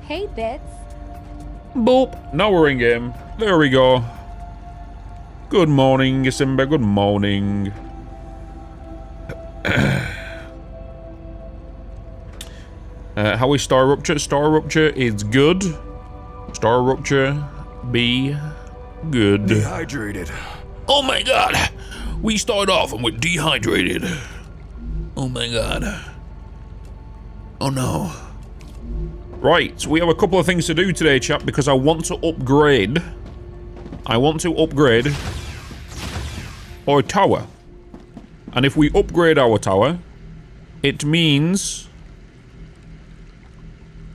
Hey, Bitz. Boop. Now we're in game. There we go. Good morning, Simba. Good morning. How is Star Rupture? Star Rupture is good. Star Rupture be good. Dehydrated. Oh my god. We start off and we're dehydrated. Oh my god. Oh no. Right, so we have a couple of things to do today, chap, because I want to upgrade. Our tower. And if we upgrade our tower, it means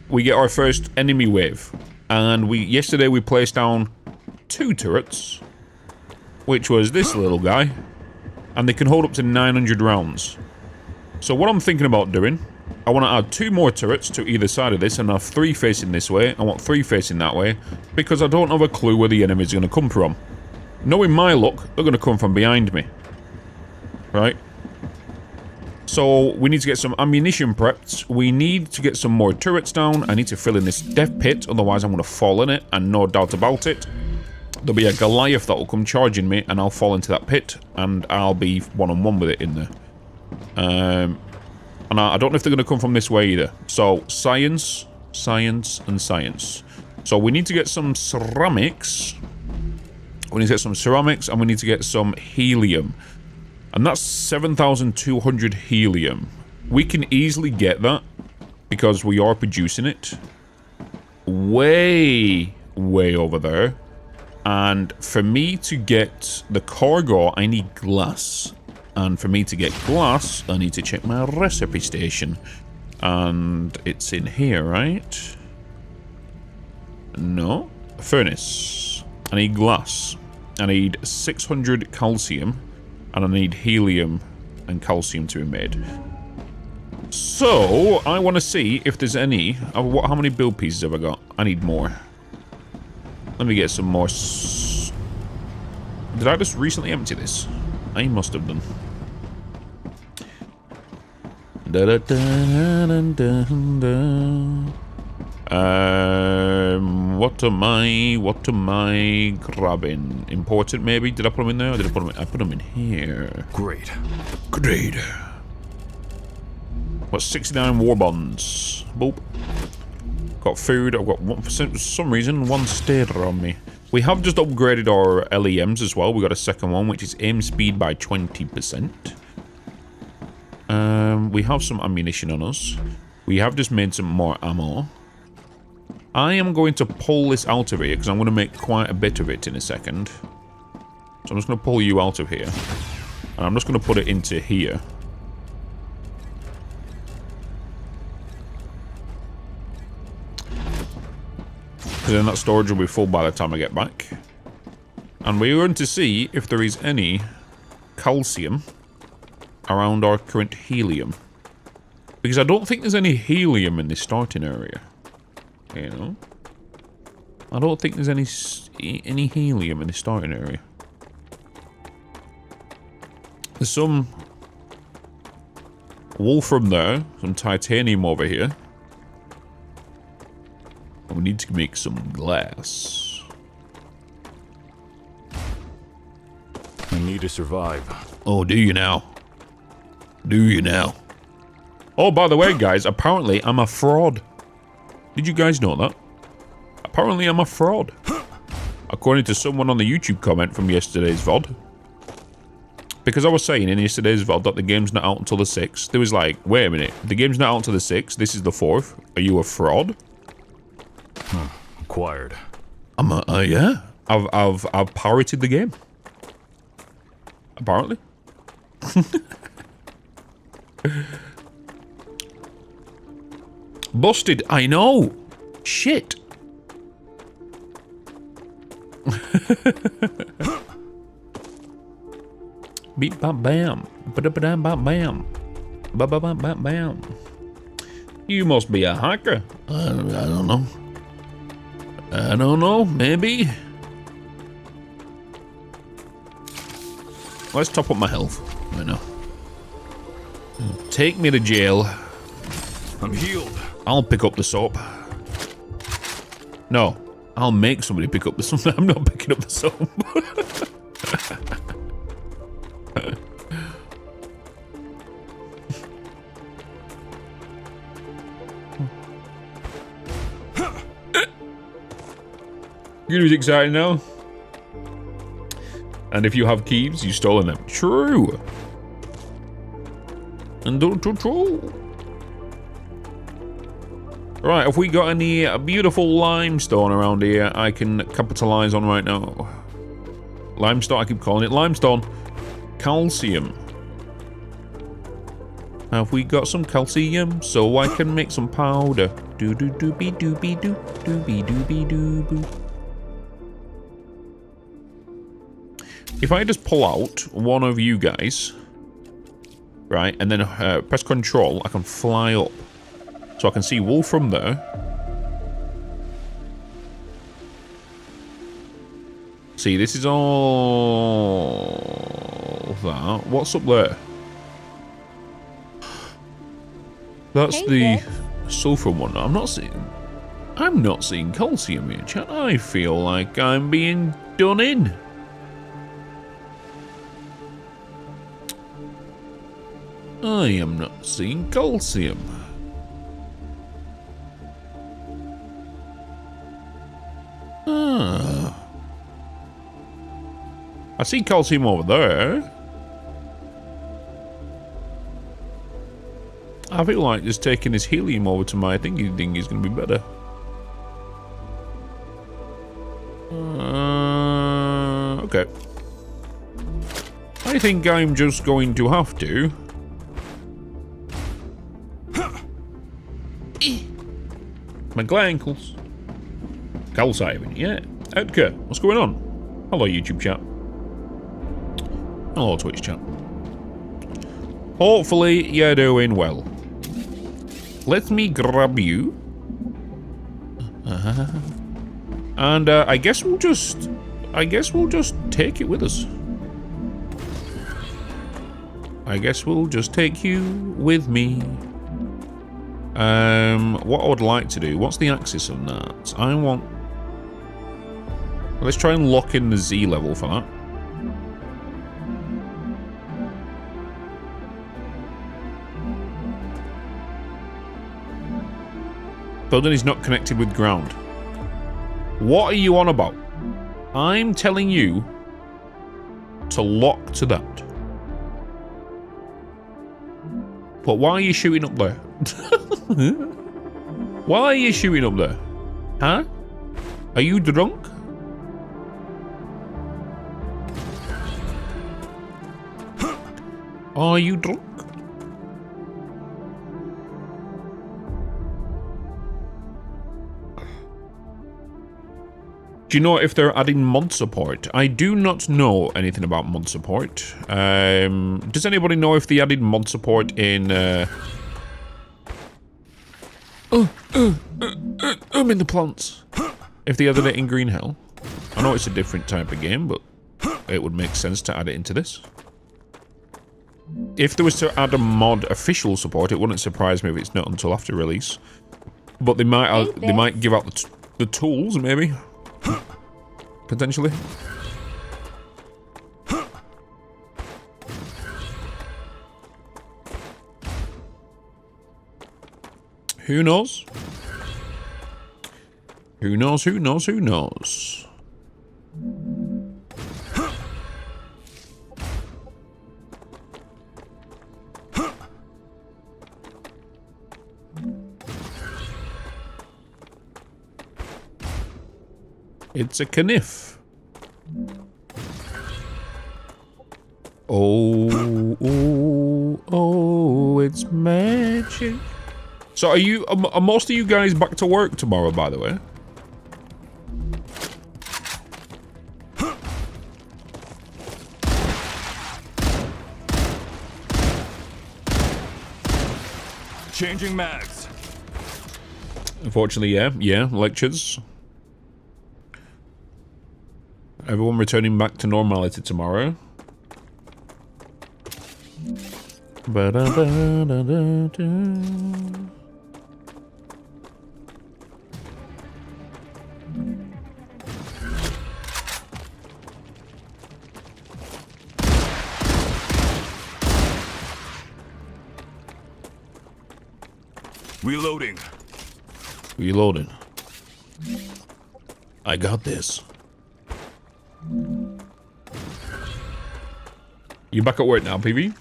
we get our first enemy wave. And yesterday we placed down 2 turrets, which was this little guy, and they can hold up to 900 rounds. So what I'm thinking about doing, I want to add 2 more turrets to either side of this, and have 3 facing this way. I want 3 facing that way, because I don't have a clue where the enemy's going to come from. Knowing my luck, they're going to come from behind me. Right? So we need to get some ammunition prepped. We need to get some more turrets down. I need to fill in this death pit, otherwise I'm going to fall in it, and no doubt about it. There'll be a Goliath that will come charging me, and I'll fall into that pit, and I'll be one-on-one with it in there. And I don't know if they're going to come from this way either. So, science, science, and science. So we need to get some ceramics. We need to get some ceramics, and we need to get some helium. And that's 7,200 helium. We can easily get that, because we are producing it. Way over there. And for me to get the cargo, I need glass. And for me to get glass, I need to check my recipe station. And it's in here, right? No. Furnace. I need glass. I need 600 calcium. And I need helium and calcium to be made. So, I want to see if there's any... How many build pieces have I got? I need more. Let me get some more... Did I just recently empty this? I must have done. What am I grabbing? Important, maybe? Did I put them in there? Or did I put them in? I put them in here. Great. What, 69 war bonds? Boop. Got food. I've got for some reason 1 stater on me. We have just upgraded our LEMs as well. We got a second one, which is aim speed by 20%. We have some ammunition on us. We have just made some more ammo. I am going to pull this out of here, because I'm going to make quite a bit of it in a second. So I'm just going to pull you out of here. And I'm just going to put it into here. Because then that storage will be full by the time I get back. And we're going to see if there is any calcium around our current helium. Because I don't think there's any helium in this starting area. You know? I don't think there's any helium in the starting area. There's some wolfram there, some titanium over here. And we need to make some glass. I need to survive. Oh, do you now? Do you now? Oh, by the way, guys, apparently I'm a fraud. Did you guys know that? Apparently I'm a fraud. According to someone on the YouTube comment from yesterday's VOD. Because I was saying in yesterday's VOD that the game's not out until the 6th. There was like, wait a minute, the game's not out until the 6th, this is the 4th. Are you a fraud? Acquired. Yeah. I've pirated the game. Apparently. Busted, I know. Shit. Beep bam bam. Ba-da-ba-dam bam bam. Ba-ba-bam bam bam. You must be a hacker. I don't know. I don't know, maybe. Let's top up my health right now. Take me to jail. I'm healed. I'll pick up the soap. No, I'll make somebody pick up the sun. I'm not picking up the sun. It was exciting now. And if you have keys, you've stolen them. True. And true. Right, have we got any beautiful limestone around here I can capitalize on right now? Limestone, I keep calling it limestone. Calcium. Have we got some calcium so I can make some powder? Do do doobie doobie doo doobie doobie doo boo. If I just pull out one of you guys, right, and then press control, I can fly up. So I can see Wolf from there. See, this is all that. What's up there? That's the sulfur one. I'm not seeing calcium here, chat. I feel like I'm being done in. I am not seeing calcium. I see calcium over there. I feel like just taking this helium over to my thingy thing is going to be better. Okay. I think I'm just going to have to... My ankles. Calciving, yeah. Edgar, what's going on? Hello, YouTube chat. Hello, Twitch chat. Hopefully, you're doing well. Let me grab you. And I guess we'll just take it with us. I guess we'll just take you with me. What I would like to do, what's the axis on that? I want... Let's try and lock in the Z level for that. Building is not connected with ground. What are you on about? I'm telling you to lock to that. But why are you shooting up there? Why are you shooting up there? Huh? Are you drunk? Are you drunk? Do you know if they're adding mod support? I do not know anything about mod support. Does anybody know if they added mod support in... I'm in the plants. If they added it in Green Hell. I know it's a different type of game, but it would make sense to add it into this. If there was to add a mod official support, it wouldn't surprise me if it's not until after release. But they might give out the tools, maybe. Potentially. Who knows? Who knows, who knows, who knows? It's a kniff. Oh, it's magic. So are most of you guys back to work tomorrow, by the way? Changing mags. Unfortunately, yeah, lectures. Everyone returning back to normality tomorrow. Reloading. Reloading. I got this. You back at work now, PV?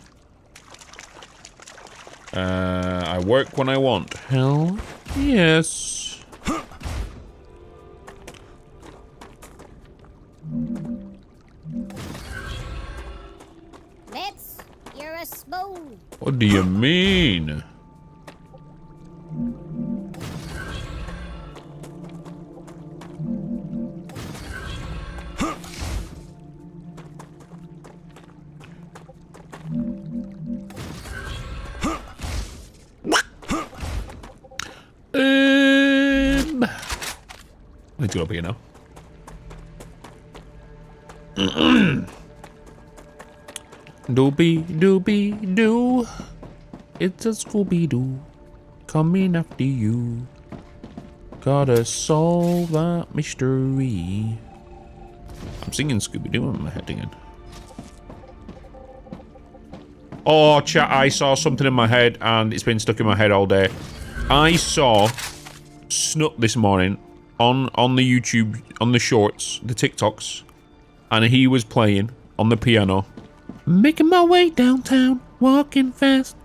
I work when I want. Hell yes. Bitz, you're a spoon. What do you mean? Let's go up here now. Doobie doobie doo. It's a Scooby Doo coming after you. Gotta solve that mystery. I'm singing Scooby Doo in my head again. Oh, chat, I saw something in my head and it's been stuck in my head all day. I saw Snook this morning on the YouTube, on the shorts, the TikToks, and he was playing on the piano. Making my way downtown, walking fast.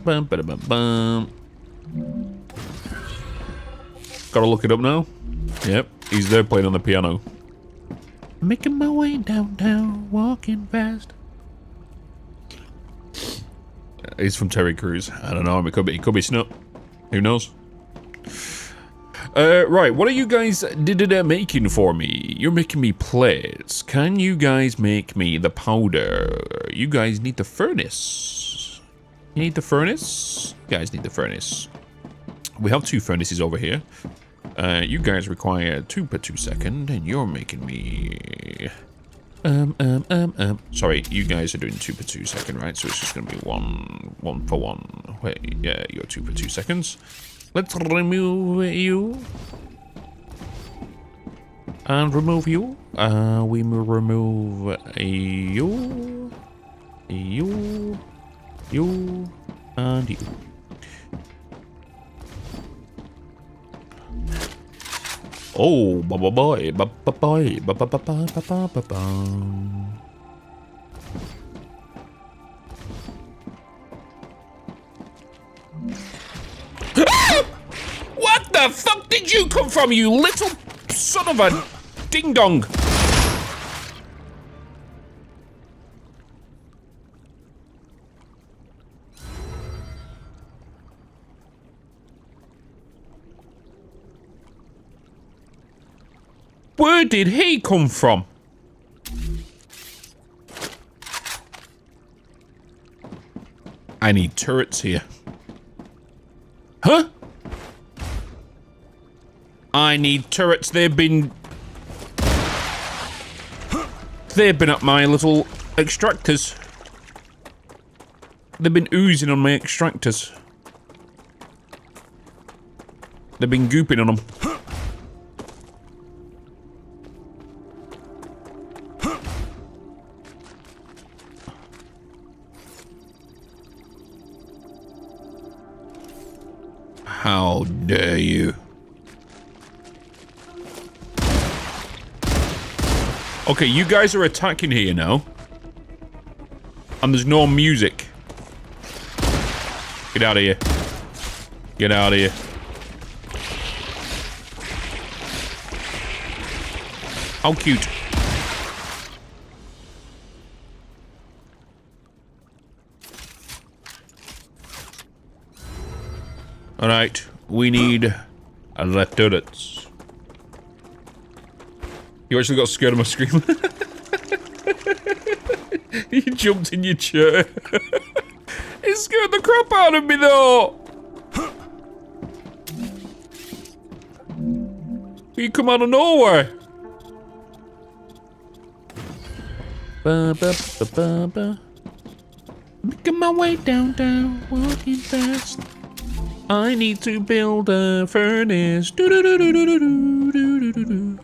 Bum, ba-da-bum, bum. Gotta look it up now. Yep, he's there playing on the piano. Making my way downtown, walking fast. He's from Terry Crews. I don't know. It could be Snoop. Who knows? Right. What are you guys making for me? You're making me plates. Can you guys make me the powder? You guys need the furnace. You need the furnace? You guys need the furnace. We have 2 furnaces over here. You guys require 2 per 2 second, and you're making me... Sorry, you guys are doing 2 per 2 second, right? So it's just gonna be one for one. Wait, yeah, you're 2 per 2 seconds. Let's remove you. And remove you. We will remove you. You. You. And you. Oh, boy, boy, What the fuck did you come from, you little son of a ding-dong? Where did he come from? I need turrets here. Huh? I need turrets. They've been at my little extractors. They've been oozing on my extractors. They've been gooping on them. How dare you? Okay, you guys are attacking here now. And there's no music. Get out of here. Get out of here. How cute. Alright, we need the turrets. You actually got scared of my scream. You jumped in your chair. It scared the crap out of me though. You come out of nowhere. Ba, ba, ba, ba, ba. Making my way down, walking fast. I need to build a furnace. Do do do do do do do do do do.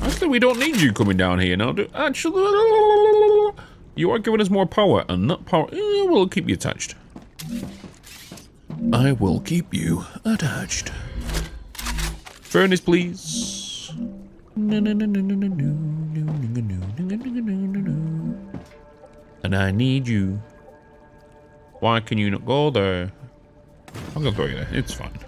Actually, we don't need you coming down here now. Actually, you are giving us more power, and that power will keep you attached. I will keep you attached. Furnace, please. And I need you. Why can you not go there? I'm gonna throw you there. It's fine.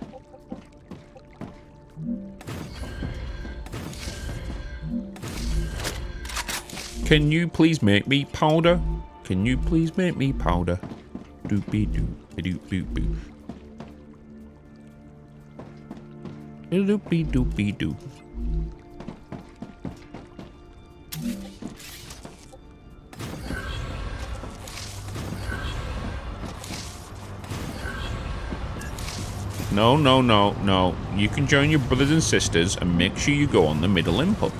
Can you please make me powder? Can you please make me powder? Doopy doo, doopy doo. Doopy doopy doo. No, no, no, no. You can join your brothers and sisters and make sure you go on the middle input.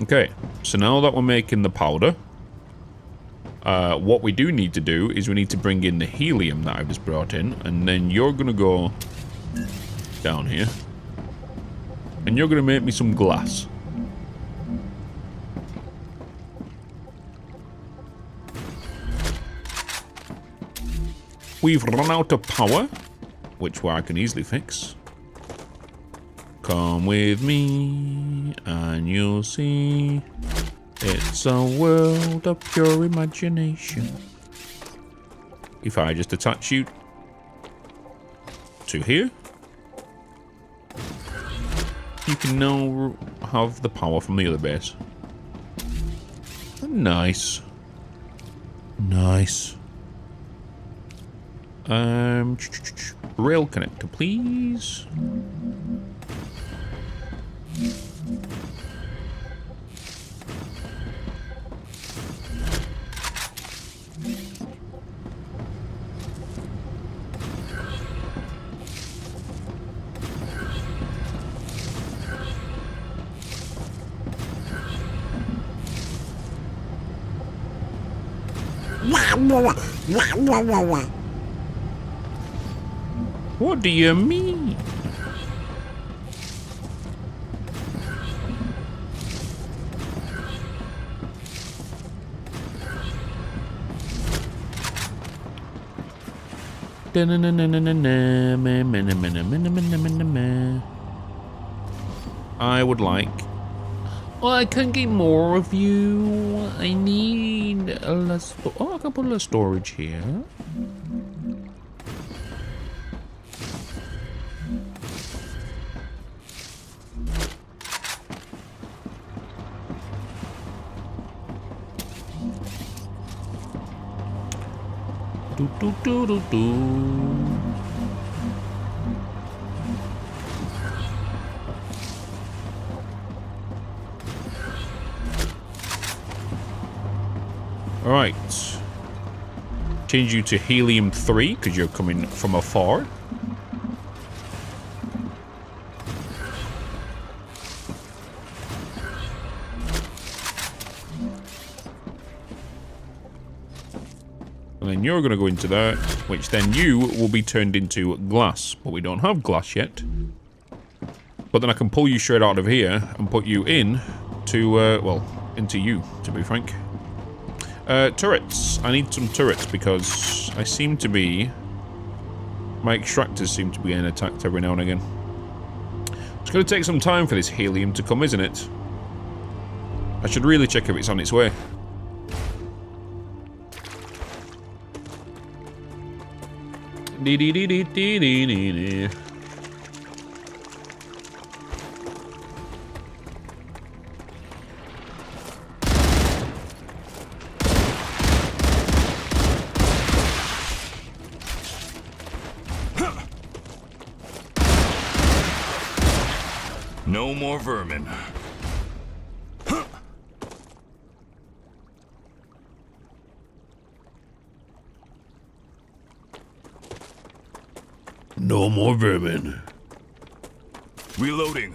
Okay, so now that we're making the powder, what we do need to do is we need to bring in the helium that I've just brought in, and then you're gonna go down here, and you're gonna make me some glass. We've run out of power, which I can easily fix. Come with me, and you'll see it's a world of pure imagination. If I just attach you to here, you can now have the power from the other base. Nice. Nice. Rail connector, please. What do you mean? I would like... Well, I can get more of you. I need a less... Oh, I can put a little storage here. Do do do do do. All right. Change you to helium-3 because you're coming from afar. And then you're going to go into that, which then you will be turned into glass. But we don't have glass yet. But then I can pull you straight out of here and put you in to, well, into you, to be frank. Turrets. I need some turrets because I seem to be... My extractors seem to be getting attacked every now and again. It's going to take some time for this helium to come, isn't it? I should really check if it's on its way. Dee dee dee dee dee dee dee dee. No more vermin. No more vermin. Reloading.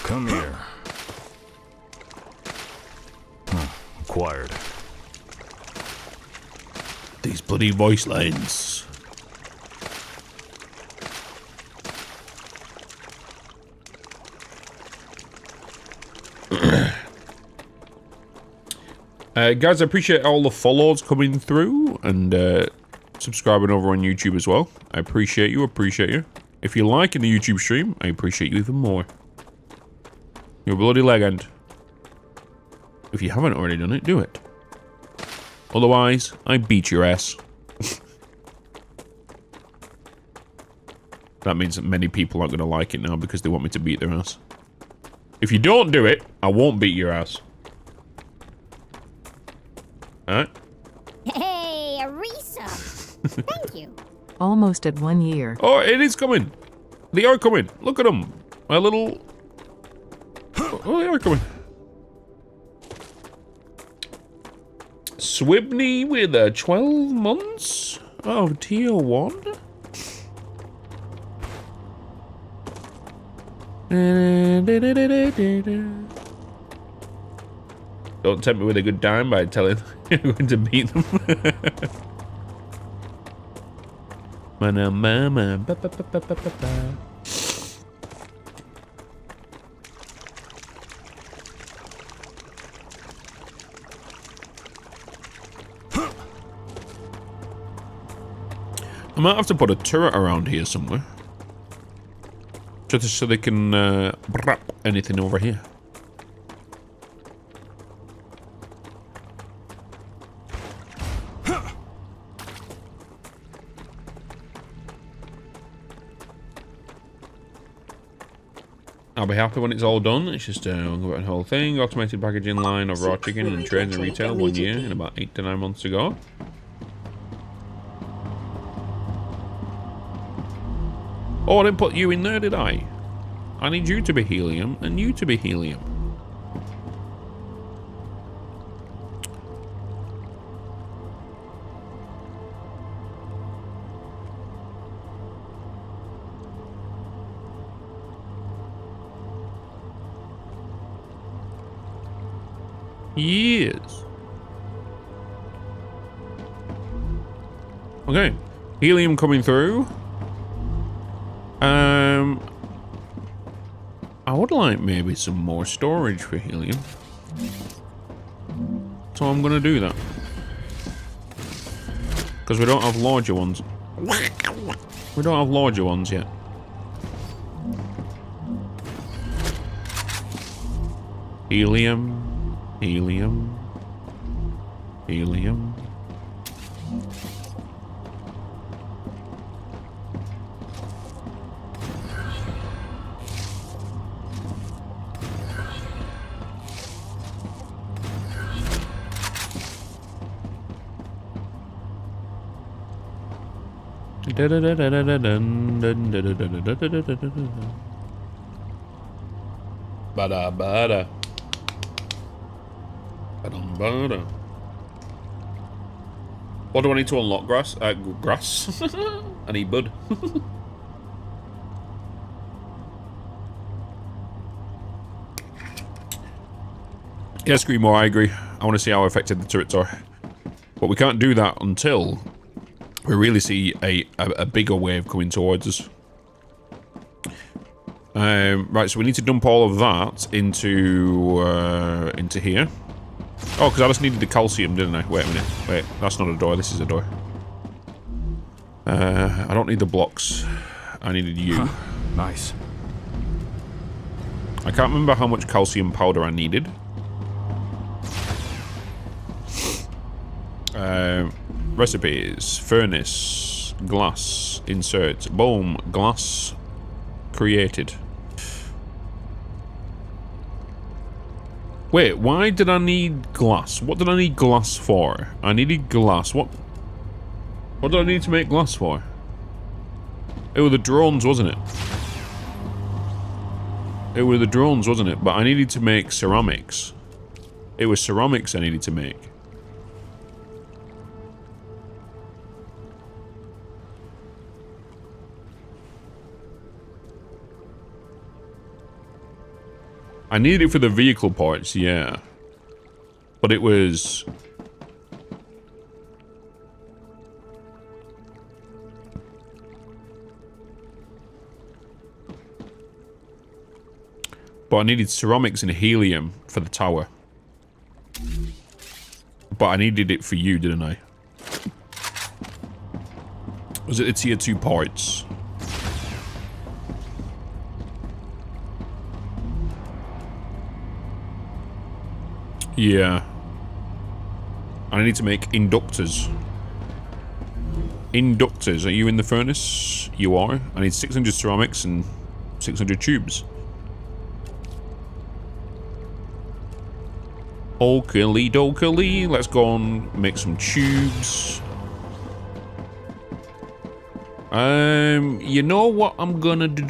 Come here. Acquired. These bloody voice lines. Guys, I appreciate all the follows coming through and subscribing over on YouTube as well. I appreciate you, If you're liking the YouTube stream, I appreciate you even more. You're a bloody legend. If you haven't already done it, do it. Otherwise, I beat your ass. That means that many people aren't going to like it now because they want me to beat their ass. If you don't do it, I won't beat your ass. Alright? Hey, Arisa. Thank you. Almost at 1 year. Oh, it is coming. They are coming. Look at them. My little... Oh, they are coming. Swibney with 12 months of tier 1. Don't tempt me with a good time by telling you're going to beat them. I might have to put a turret around here somewhere. Just so they can brap anything over here. I'll be happy when it's all done. It's just the whole thing. Automated packaging line of raw chicken and trades and retail 1 year in about 8 to 9 months ago. Oh, I didn't put you in there, did I? I need you to be helium and you to be helium. Yes. Okay. Helium coming through. I would like maybe some more storage for helium. So I'm gonna do that. Because we don't have larger ones. We don't have larger ones yet. Helium. Helium. Helium. Bada bada. Bada. What do I need to unlock? Grass? Grass? I need bud. Yeah, Screamo, I agree. I want to see how effective the turrets are. But we can't do that until we really see a bigger wave coming towards us. Right, so we need to dump all of that into here. Oh, because I just needed the calcium, didn't I? Wait a minute. Wait, that's not a door. This is a door. I don't need the blocks. I needed you. Huh. Nice. I can't remember how much calcium powder I needed. Recipes. Furnace. Glass. Insert. Boom. Glass. Created. Wait, why did I need glass? What did I need glass for? I needed glass. What did I need to make glass for? It was the drones, wasn't it? It were the drones, wasn't it? But I needed to make ceramics. It was ceramics I needed to make. I needed it for the vehicle parts, yeah. But it was... But I needed ceramics and helium for the tower. But I needed it for you, didn't I? Was it the tier 2 parts? Yeah. I need to make inductors. Inductors. Are you in the furnace? You are. I need 600 ceramics and 600 tubes. Oakley dokely. Let's go and make some tubes. You know what I'm gonna do?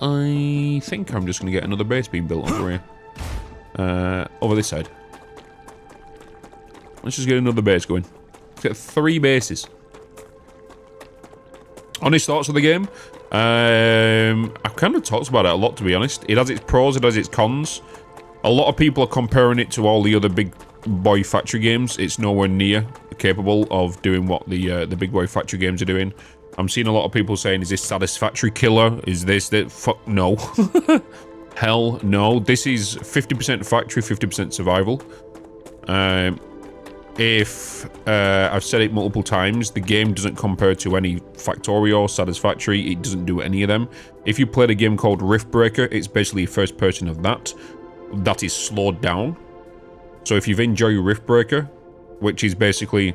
I think I'm just gonna get another base being built over here. Over this side. Let's just get another base going. Let's get 3 bases. Honest thoughts of the game? I've kind of talked about it a lot, to be honest. It has its pros, it has its cons. A lot of people are comparing it to all the other big boy factory games. It's nowhere near capable of doing what the big boy factory games are doing. I'm seeing a lot of people saying, is this Satisfactory Killer? Is this that? Fuck no. Hell no. This is 50% factory, 50% survival. I've said it multiple times, the game doesn't compare to any Factorio, Satisfactory. It doesn't do any of them. If you played a game called Riftbreaker, it's basically a first person of that. That is slowed down. So if you've enjoyed Riftbreaker, which is basically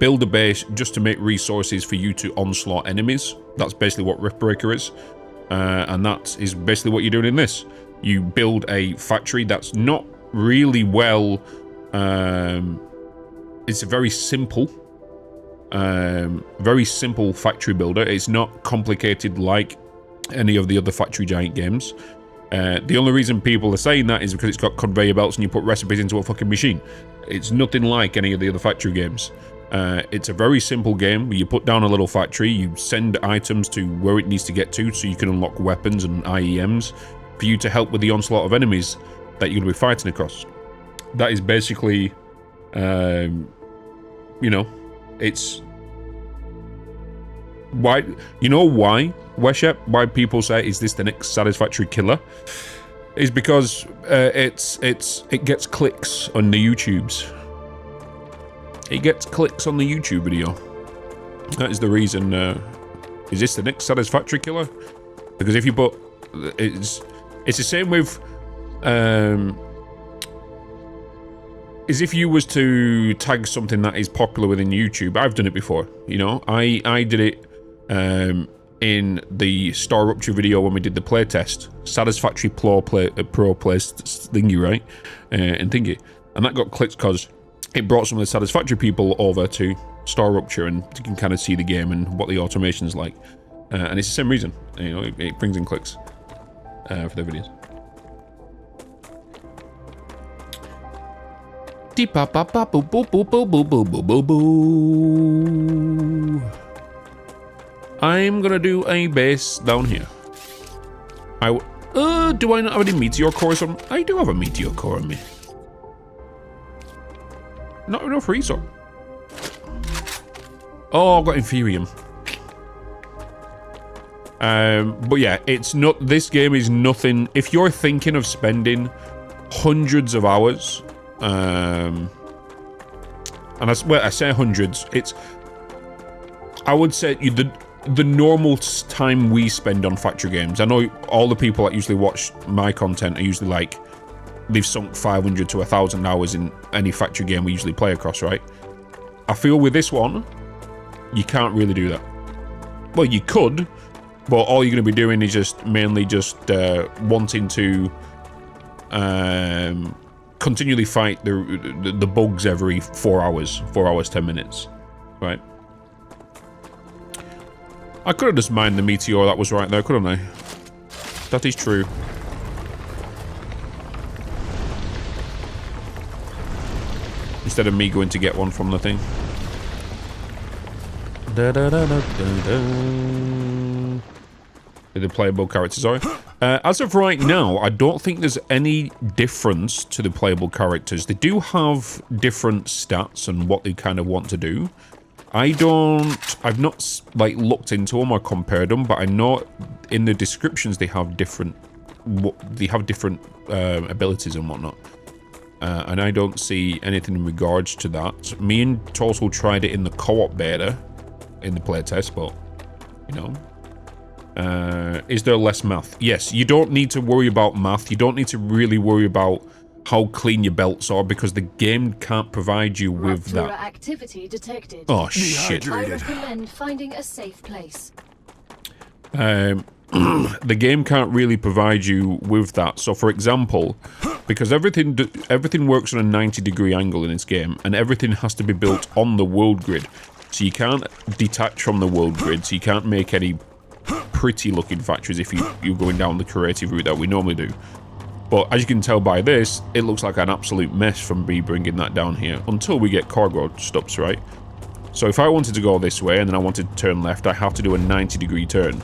build a base just to make resources for you to onslaught enemies, that's basically what Riftbreaker is. And that is basically what you're doing in this. You build a factory that's not really well... it's a very simple factory builder. It's not complicated like any of the other Factory Giant games. The only reason people are saying that is because it's got conveyor belts and you put recipes into a fucking machine. It's nothing like any of the other factory games. It's a very simple game where you put down a little factory, you send items to where it needs to get to so you can unlock weapons and IEMs for you to help with the onslaught of enemies that you're going to be fighting across. That is basically, you know, it's... Why? You know why, Weshep? Why people say, is this the next Satisfactory Killer? Is because it gets clicks on the YouTubes. It gets clicks on the YouTube video. That is the reason. Is this the next Satisfactory Killer? Because if you put, it's the same with, is if you was to tag something that is popular within YouTube. I've done it before. You know, I did it. In the Post-rupture video when we did the playtest, Satisfactory Pro placed thingy, right? And thingy. And that got clicks because it brought some of the Satisfactory people over to Post-rupture and you can kind of see the game and what the automation's like. And it's the same reason. You know, it brings in clicks for their videos. I'm gonna do a base down here. Do I not have any meteor cores on? I do have a meteor core on me. Not enough resource. Oh, I've got Inferium. But yeah, it's not. This game is nothing. If you're thinking of spending hundreds of hours, and I say hundreds, it's. I would say the normal time we spend on factory games. I know all the people that usually watch my content are usually like, they've sunk 500 to 1,000 hours in any factory game we usually play across, right? I feel with this one, you can't really do that. Well, you could, but all you're going to be doing is just mainly just wanting to continually fight the bugs every 4 hours, 10 minutes, right? I could have just mined the meteor that was right there, couldn't I? That is true. Instead of me going to get one from the thing. The playable characters, sorry. As of right now, I don't think there's any difference to the playable characters. They do have different stats and what they kind of want to do. I've not like looked into them or compared them, but I know in the descriptions they have different abilities and whatnot. And I don't see anything in regards to that. Me and Total tried it in the co-op beta, in the playtest, but, you know. Is there less math? Yes, you don't need to worry about math. You don't need to really worry about how clean your belts are, because the game can't provide you with that. Activity detected. Oh, shit. I recommend finding a safe place. The game can't really provide you with that. So, for example, because everything works on a 90-degree angle in this game, and everything has to be built on the world grid. So you can't detach from the world grid, so you can't make any pretty-looking factories if you're going down the creative route that we normally do. But as you can tell by this, it looks like an absolute mess from me bringing that down here, until we get cargo stops, right? So if I wanted to go this way, and then I wanted to turn left, I have to do a 90-degree turn.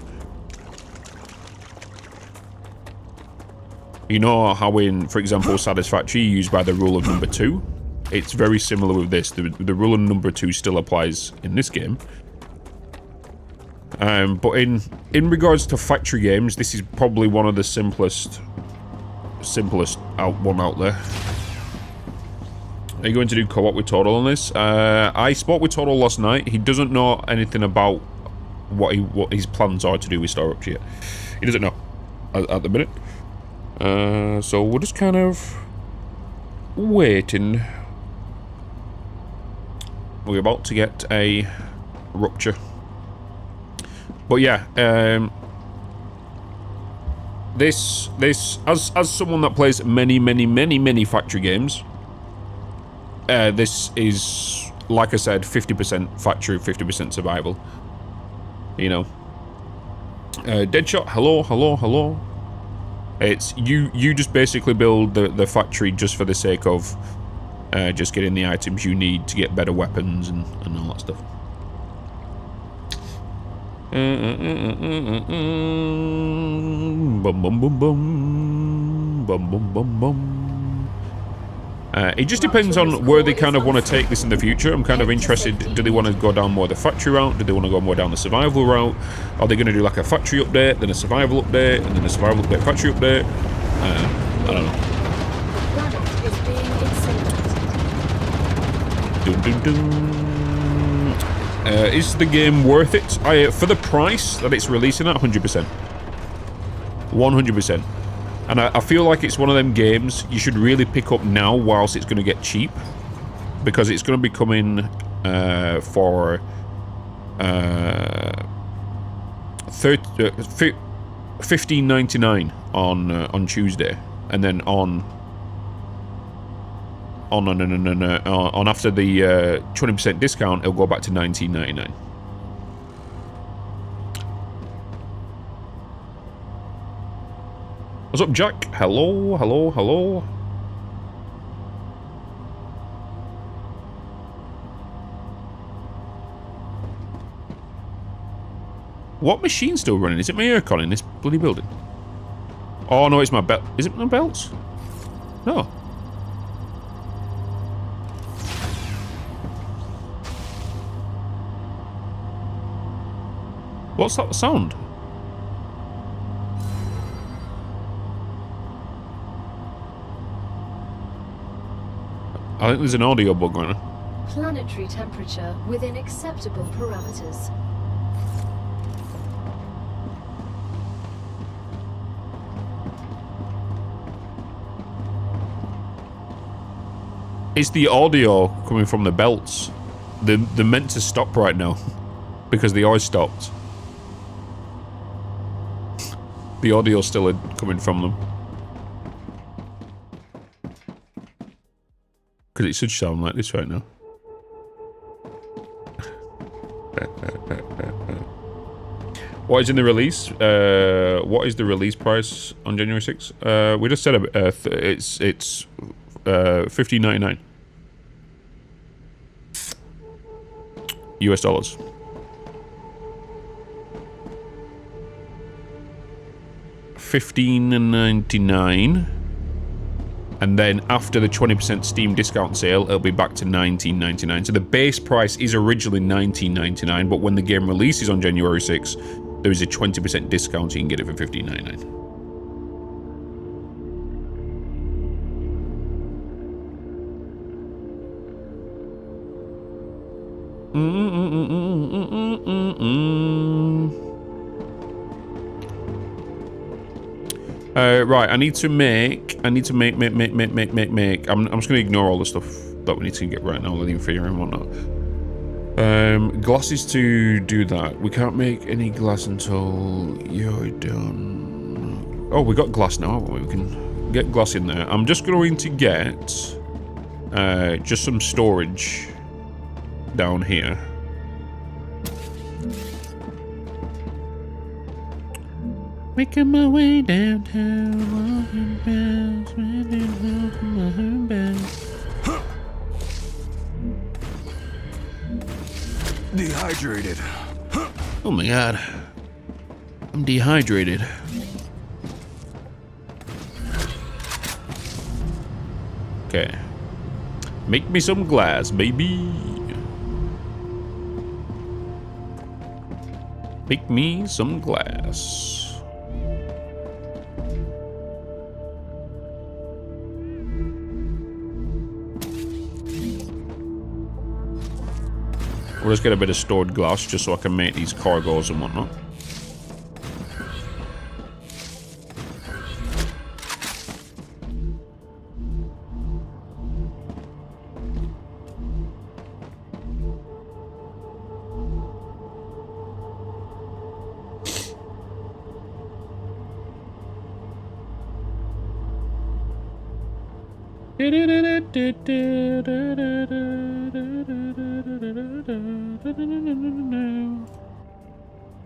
You know how in, for example, Satisfactory, you use by the rule of number 2? It's very similar with this. The rule of number 2 still applies in this game. But in regards to factory games, this is probably one of the simplest one out there. Are you going to do co-op with Total on this? I spoke with Total last night. He doesn't know anything about what his plans are to do with Post-rupture yet. He doesn't know at the minute. So we're just kind of waiting. We're about to get a rupture. But yeah, this as someone that plays many factory games, this is, like I said, 50% factory, 50% survival. You know. Deadshot, hello. It's you just basically build the factory just for the sake of just getting the items you need to get better weapons and all that stuff. It just depends on where they kind of want to take this in the future. I'm kind of interested. Do they want to go down more the factory route? Do they want to go more down the survival route? Are they going to do like a factory update, then a survival update, and then a survival update, factory update? I don't know. Is the game worth it? For the price that it's releasing at, 100%. 100%. And I feel like it's one of them games you should really pick up now whilst it's going to get cheap. Because it's going to be coming for $15.99 on Tuesday. And then on after the 20% discount, it'll go back to $19.99. What's up, Jack? Hello. What machine's still running? Is it my aircon in this bloody building? Oh no, it's my belt. Is it my belts? No. What's that sound? I think there's an audio bug going on. Planetary temperature within acceptable parameters. It's the audio coming from the belts. They're meant to stop right now because the oil stopped. The audio's still coming from them. Because it should sound like this right now. What is in the release? What is the release price on January 6th? We just said it's $15.99 US dollars. $15.99, and then after the 20% Steam discount sale, it'll be back to $19.99. So the base price is originally $19.99, but when the game releases on January 6th, there is a 20% discount, so you can get it for $15.99. Right, I need to make. I'm just gonna ignore all the stuff that we need to get right now, the inferior and whatnot. Glasses to do that. We can't make any glass until you're done. Oh, we got glass now, haven't we? We can get glass in there. I'm just going to get just some storage down here. Making my way downtown, walking past, my homebound. Dehydrated. Oh my god. I'm dehydrated. Okay. Make me some glass, baby. Make me some glass. We'll just get a bit of stored glass just so I can make these cargoes and whatnot.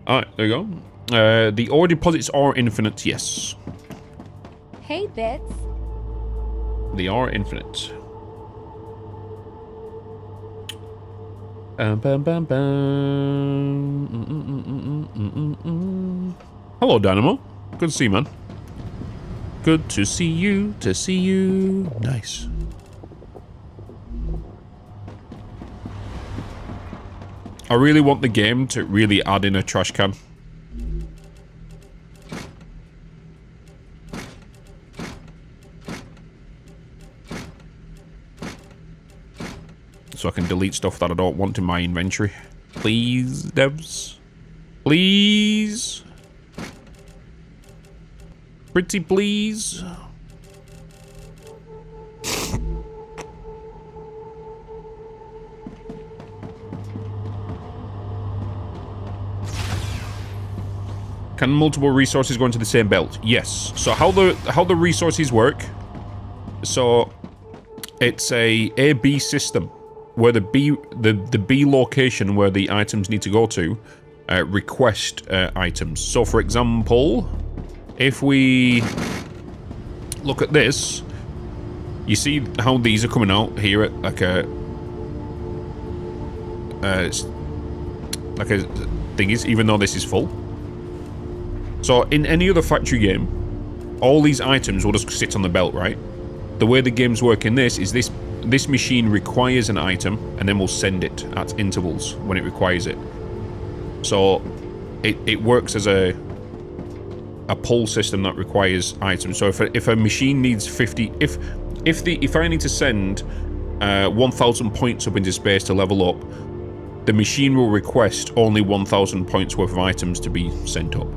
Alright, there we go. The ore deposits are infinite, yes. Hey, Bitz. They are infinite. Bum, bum, bum. Hello, Dynamo. Good to see you, man. Good to see you, Nice. I really want the game to really add in a trash can. So I can delete stuff that I don't want in my inventory. Please, devs. Please. Pretty please. Can multiple resources go into the same belt? Yes. So how the resources work? So it's a B system where the B location where the items need to go to request items. So for example, if we look at this, you see how these are coming out here at like a thing is, even though this is full. So in any other factory game, all these items will just sit on the belt, right? The way the games work in this is this machine requires an item and then we'll send it at intervals when it requires it. So it works as a pull system that requires items. So if a machine needs 50, if I need to send 1,000 points up into space to level up, the machine will request only 1,000 points worth of items to be sent up.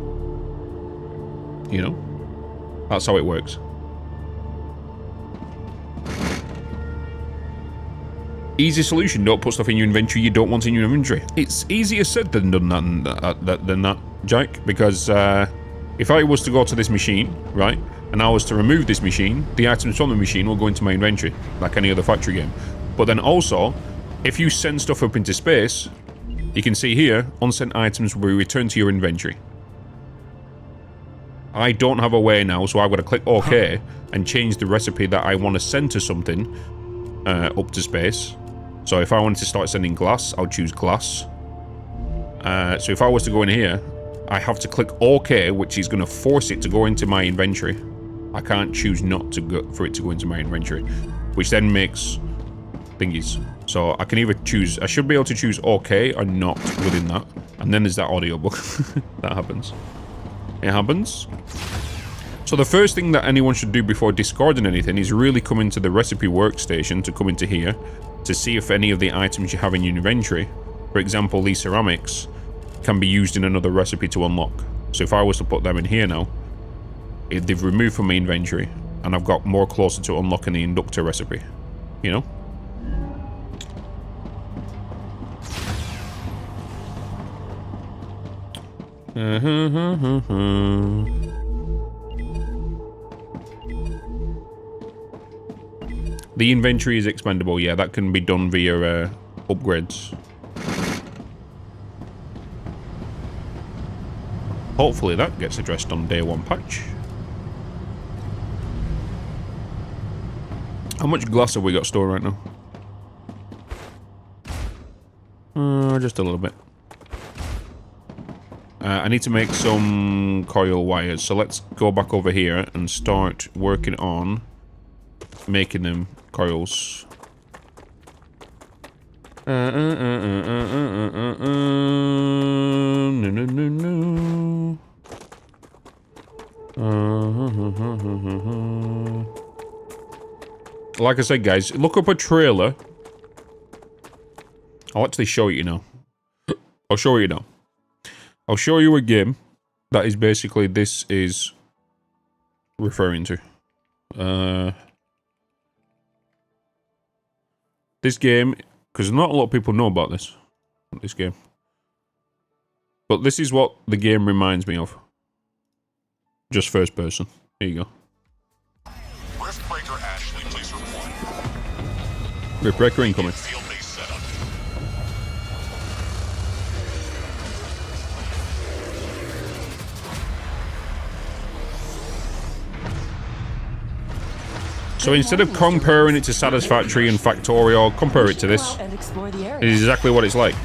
You know? That's how it works. Easy solution, don't put stuff in your inventory you don't want in your inventory. It's easier said than done than that, Jack, because if I was to go to this machine, right, and I was to remove this machine, the items from the machine will go into my inventory, like any other factory game. But then also, if you send stuff up into space, you can see here, unsent items will be returned to your inventory. I don't have a way now, so I've got to click OK and change the recipe that I want to send to something up to space. So if I wanted to start sending glass, I'll choose glass. So if I was to go in here, I have to click OK, which is going to force it to go into my inventory. I can't choose not to go for it to go into my inventory, which then makes thingies. So I can either choose, I should be able to choose OK or not within that. And then there's that audiobook. That happens. It happens. So the first thing that anyone should do before discarding anything is really come into the recipe workstation, to come into here, to see if any of the items you have in your inventory, for example these ceramics, can be used in another recipe to unlock. So if I was to put them in here now, they've removed from my inventory, and I've got more closer to unlocking the inductor recipe, you know? The inventory is expendable, yeah, that can be done via upgrades. Hopefully that gets addressed on day 1 patch. How much glass have we got stored right now? Just a little bit. I need to make some coil wires, so let's go back over here and start working on making them coils. No. Like I said, guys, look up a trailer. I'll actually show you now. I'll show you now. I'll show you a game that is basically this is referring to. This game, because not a lot of people know about this game. But this is what the game reminds me of. Just first person. There you go. Riftbreaker Ashley, please report. Riftbreaker incoming. Field-based setup. So instead of comparing it to Satisfactory and Factorio, compare it to this. It is exactly what it's like.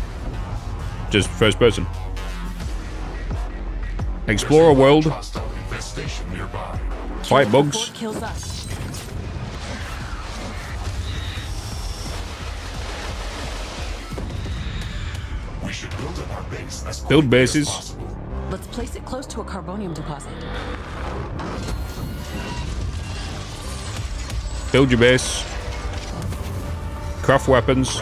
Just first person. Explore a world. Fight bugs. Build bases. Let's place it close to a carbonium deposit. Build your base. Craft weapons.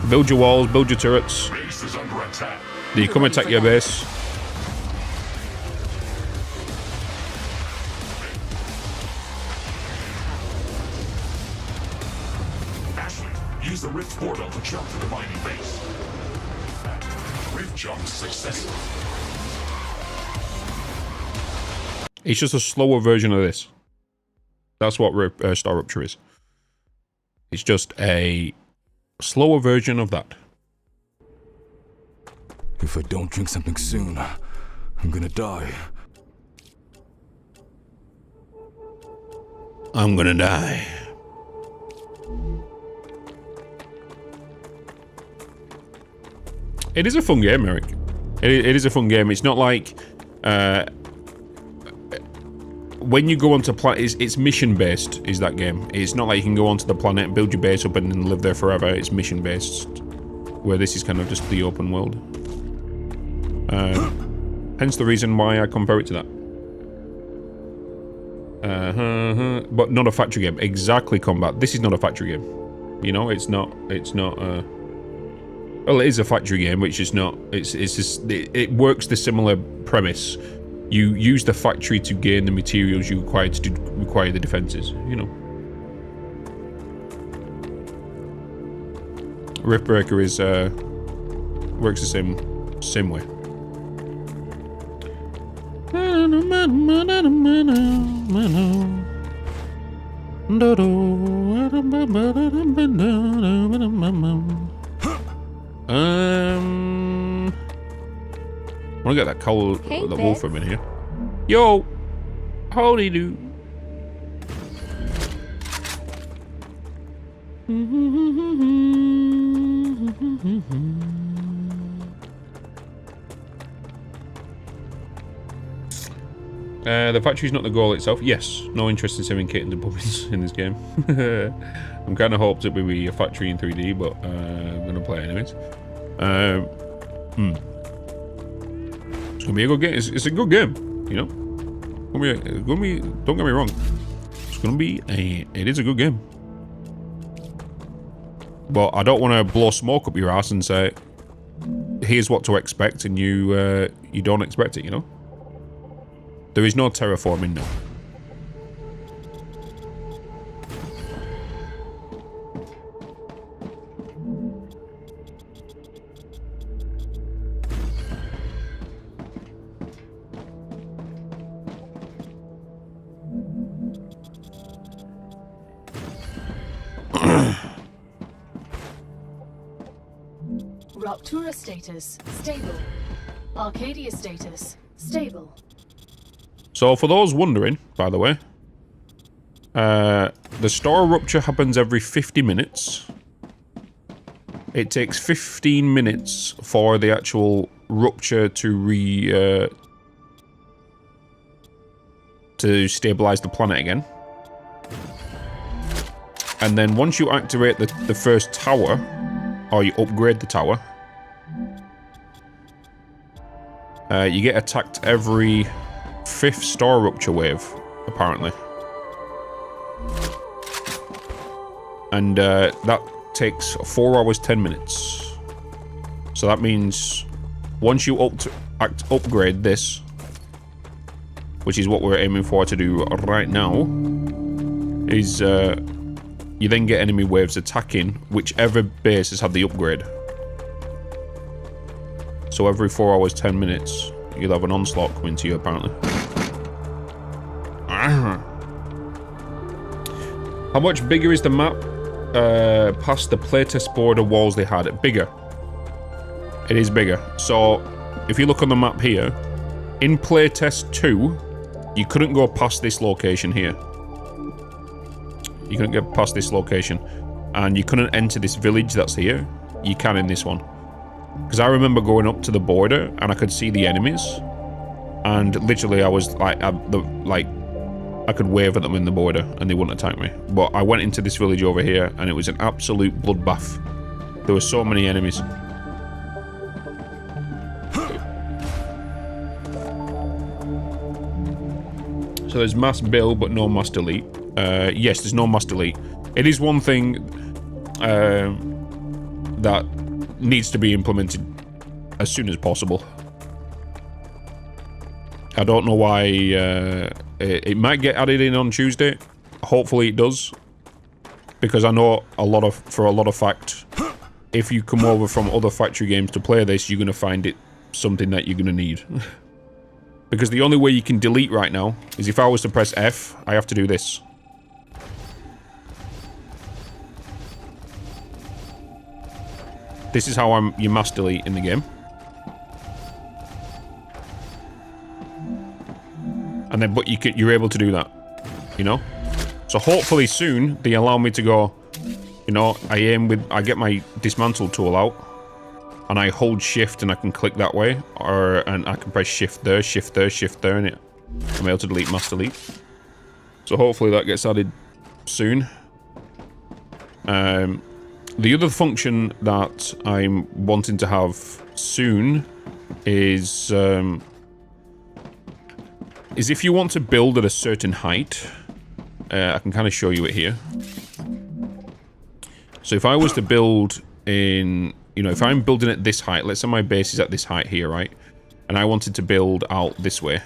Build your walls, build your turrets. Do you come attack your base? Ashley, use the rift portal to jump to the mining base. Rift jump successful. It's just a slower version of this. That's what Star Rupture is. It's just a slower version of that. If I don't drink something soon, I'm gonna die. I'm gonna die. It is a fun game, Eric. It is a fun game. It's not like when you go onto planet, it's mission based. Is that game? It's not like you can go onto the planet, build your base up, and then live there forever. It's mission based, where this is kind of just the open world. Hence the reason why I compare it to that. But not a factory game. Exactly, combat. This is not a factory game. You know, it's not. Well, it is a factory game, which is not. It's just. It works the similar premise. You use the factory to gain the materials you require to require the defenses. You know. Riftbreaker is works the same way. want to get that cowl, Hey, the Bitz. Wolfram in here. Yo! Howdy do. The factory's not the goal itself. Yes, no interest in saving kittens and puppies in this game. I'm kind of hoped it would be a factory in 3D, but I'm going to play anyways. It's going to be a good game. It's a good game, you know? It's gonna be, don't get me wrong. It's going to be it is a good game. But I don't want to blow smoke up your ass and say, here's what to expect, and you don't expect it, you know? There is no terraforming, no. Ruptura status, stable. Arcadia status, stable. So for those wondering, by the way, the star rupture happens every 50 minutes. It takes 15 minutes for the actual rupture to stabilize the planet again. And then once you activate the first tower, or you upgrade the tower, you get attacked every 5th star rupture wave, apparently. And that takes 4 hours 10 minutes. So that means once you upgrade this, which is what we're aiming for to do right now, is you then get enemy waves attacking whichever base has had the upgrade. So every 4 hours 10 minutes you'll have an onslaught coming to you, apparently. How much bigger is the map past the playtest border walls they had? Bigger. It is bigger. So if you look on the map here, in playtest 2, you couldn't go past this location here. You couldn't get past this location. And you couldn't enter this village that's here. You can in this one. Because I remember going up to the border and I could see the enemies. And literally I was like, I could wave at them in the border and they wouldn't attack me. But I went into this village over here and it was an absolute bloodbath. There were so many enemies. So there's mass build but no mass delete. Yes, there's no mass delete. It is one thing that needs to be implemented as soon as possible. I don't know why it might get added in on Tuesday. Hopefully it does, because I know for a lot of fact, if you come over from other factory games to play this, you're gonna find it something that you're gonna need. Because the only way you can delete right now is if I was to press F, I have to do this. This is how you mass delete in the game. And then, but you're able to do that, you know? So hopefully soon, they allow me to go, you know, I get my dismantle tool out, and I hold shift and I can click that way, and I can press shift there, and I'm able to delete mass delete. So hopefully that gets added soon. The other function that I'm wanting to have soon is if you want to build at a certain height, I can kind of show you it here. So if I was to build in, you know, if I'm building at this height, let's say my base is at this height here, right? And I wanted to build out this way.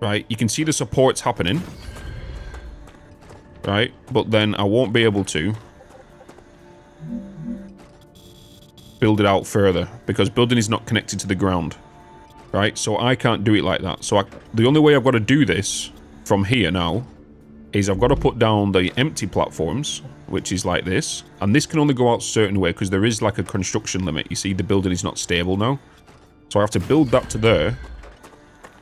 Right, you can see the supports happening. Right, but then I won't be able to build it out further because building is not connected to the ground. Right, so I can't do it like that. So the only way I've got to do this from here now is I've got to put down the empty platforms, which is like this. And this can only go out a certain way because there is like a construction limit. You see, the building is not stable now. So I have to build that to there.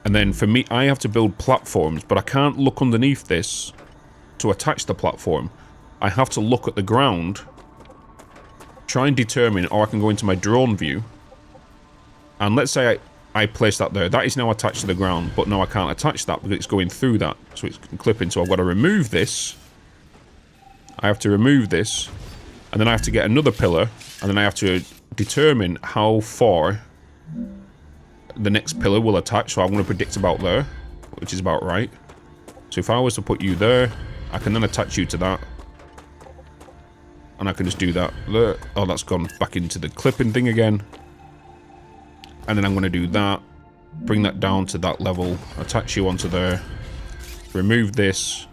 And then for me, I have to build platforms, but I can't look underneath this to attach the platform. I have to look at the ground, try and determine, or I can go into my drone view. And let's say I place that there. That is now attached to the ground, but now I can't attach that because it's going through that. So it's clipping. So I've got to remove this. I have to remove this. And then I have to get another pillar. And then I have to determine how far the next pillar will attach. So I'm going to predict about there, which is about right. So if I was to put you there, I can then attach you to that. And I can just do that there. Oh, that's gone back into the clipping thing again. And then I'm going to do that. Bring that down to that level. Attach you onto there. Remove this.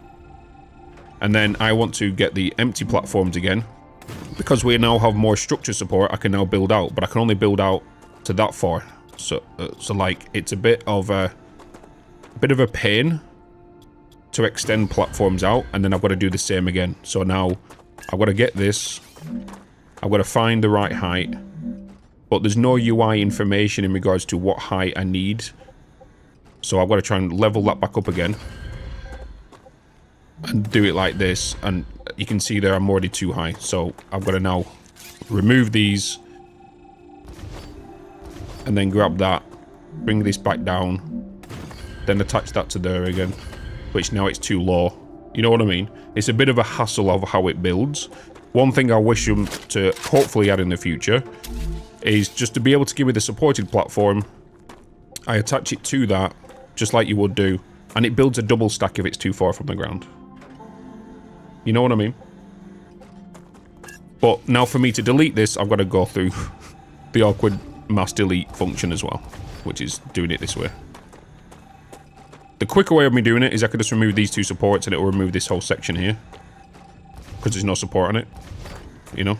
And then I want to get the empty platforms again. Because we now have more structure support, I can now build out. But I can only build out to that far. So like, it's a bit of a pain to extend platforms out. And then I've got to do the same again. So now I've got to get this. I've got to find the right height. But there's no UI information in regards to what height I need. So I've got to try and level that back up again. And do it like this. And you can see there I'm already too high. So I've got to now remove these. And then grab that. Bring this back down. Then attach that to there again. Which now it's too low. You know what I mean? It's a bit of a hassle of how it builds. One thing I wish them to hopefully add in the future is just to be able to give me the supported platform. I attach it to that, just like you would do, and it builds a double stack if it's too far from the ground. You know what I mean? But now for me to delete this, I've got to go through the awkward mass delete function as well, which is doing it this way. The quicker way of me doing it is I could just remove these two supports and it will remove this whole section here. Because there's no support on it. You know?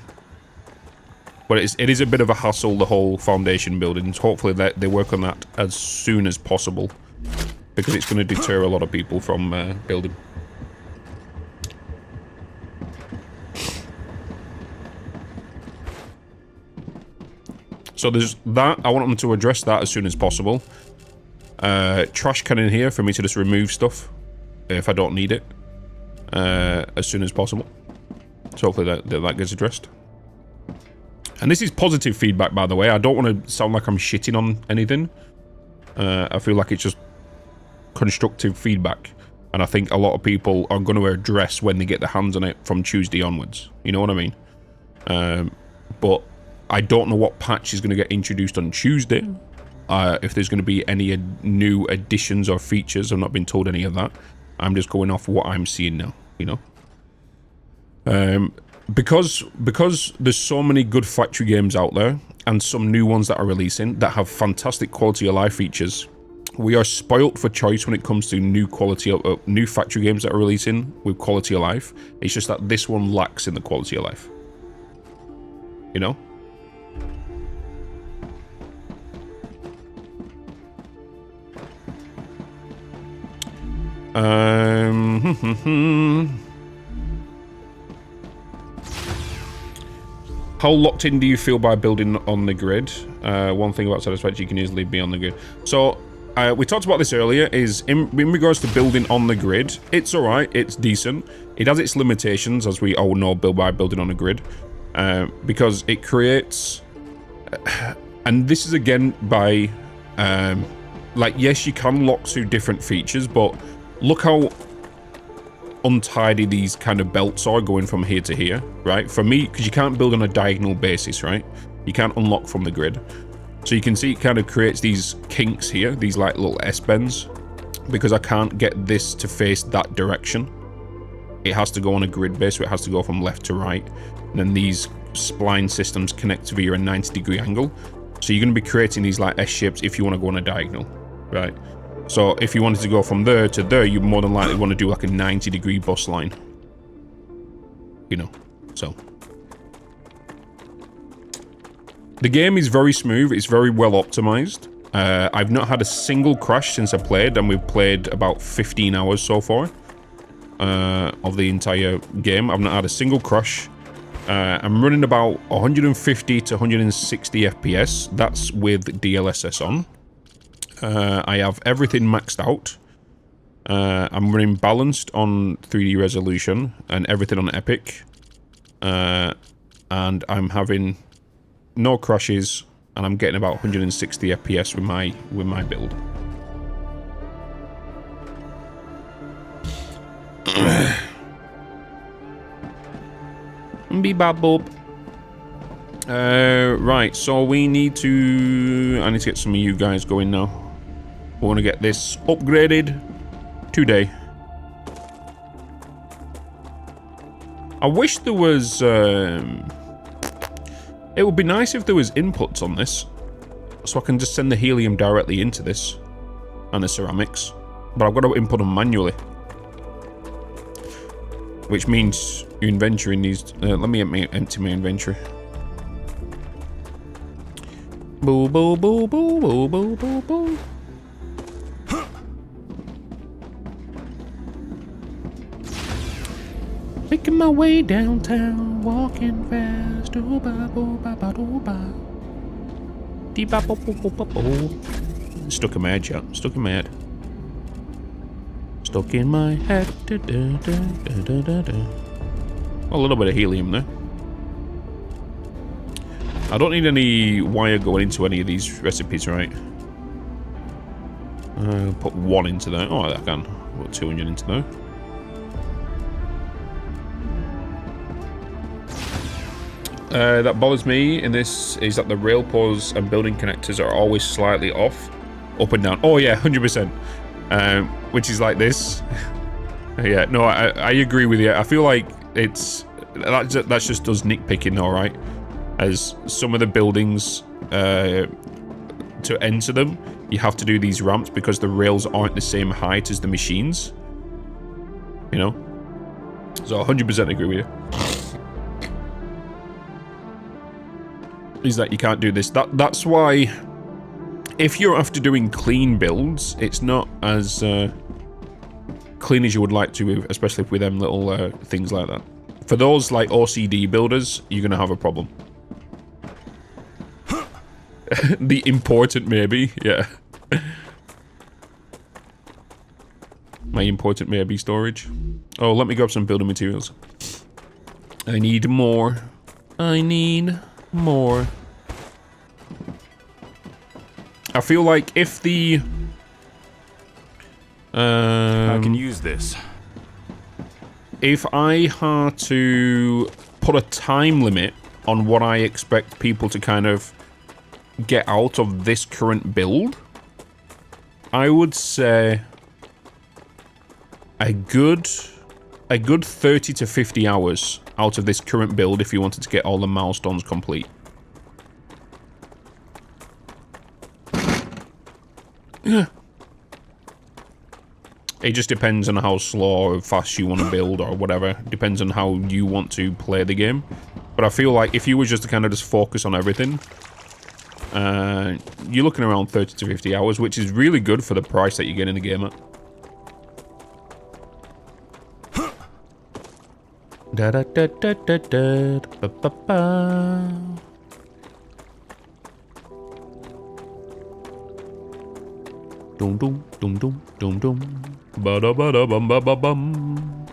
But it is a bit of a hassle, the whole foundation buildings. Hopefully they work on that as soon as possible. Because it's going to deter a lot of people from building. So there's that. I want them to address that as soon as possible. Trash can in here for me to just remove stuff if I don't need it as soon as possible. So hopefully that gets addressed. And this is positive feedback, by the way. I don't want to sound like I'm shitting on anything. I feel like it's just constructive feedback. And I think a lot of people are going to address when they get their hands on it from Tuesday onwards. You know what I mean? But I don't know what patch is going to get introduced on Tuesday. If there's going to be any new additions or features. I've not been told any of that. I'm just going off what I'm seeing now, you know? Because there's so many good factory games out there and some new ones that are releasing that have fantastic quality of life features, we are spoilt for choice when it comes to new factory games that are releasing with quality of life. It's just that this one lacks in the quality of life. You know? How locked in do you feel by building on the grid? One thing about satisfaction, you can easily be on the grid. So we talked about this earlier, is in regards to building on the grid, it's alright, it's decent. It has its limitations, as we all know, by building on a grid. Because it creates... and this is again by... like, yes, you can lock to different features, but look how untidy these kind of belts are going from here to here, right? For me, because you can't build on a diagonal basis, right? You can't unlock from the grid. So you can see it kind of creates these kinks here, these like little S-bends, because I can't get this to face that direction. It has to go on a grid base, so it has to go from left to right. And then these spline systems connect via a 90-degree angle. So you're going to be creating these like S-shapes if you want to go on a diagonal, right? So if you wanted to go from there to there, you more than likely want to do like a 90-degree bus line. You know, so. The game is very smooth. It's very well optimized. I've not had a single crash since I played, and we've played about 15 hours so far. of the entire game. I've not had a single crash. I'm running about 150 to 160 FPS. That's with DLSS on. I have everything maxed out. I'm running balanced on 3D resolution and everything on Epic. And I'm having no crashes, and I'm getting about 160 FPS with my build. Bebop. Right, so I need to get some of you guys going now. I want to get this upgraded today. I wish there was, it would be nice if there was inputs on this, so I can just send the helium directly into this, and the ceramics, but I've got to input them manually. Which means your inventory needs, let me empty my inventory. Boo, boo, boo, boo, boo, boo, boo, boo. Making my way downtown, walking fast. Dee ba bo bo bo bo bo. Stuck in my head, chat. Stuck in my head. Stuck in my head. Da, da, da, da, da, da. A little bit of helium there. I don't need any wire going into any of these recipes, right? Put one into there. Oh, I can. Put 200 into there. That bothers me in this is that the rail pause and building connectors are always slightly off, up and down. Oh yeah, 100%. Which is like this. Yeah, no, I agree with you. I feel like that's just us nitpicking, all right. As some of the buildings, to enter them, you have to do these ramps because the rails aren't the same height as the machines. You know? So 100% agree with you. Is that you can't do this. That's why, if you're after doing clean builds, it's not as clean as you would like to, especially with them little things like that. For those like OCD builders, you're gonna have a problem. The important maybe, yeah. My important maybe storage. Oh, let me grab some building materials. I need more. I need more. I feel like if the I can use this. If I had to put a time limit on what I expect people to kind of get out of this current build, I would say a good 30 to 50 hours out of this current build if you wanted to get all the milestones complete. Yeah. It just depends on how slow or fast you want to build or whatever. Depends on how you want to play the game. But I feel like if you were just to kind of just focus on everything, you're looking around 30 to 50 hours, which is really good for the price that you get in the game at. Da da da da da da ba ba ba. Dum dum dum dum dum dum ba da ba da bum ba ba bum.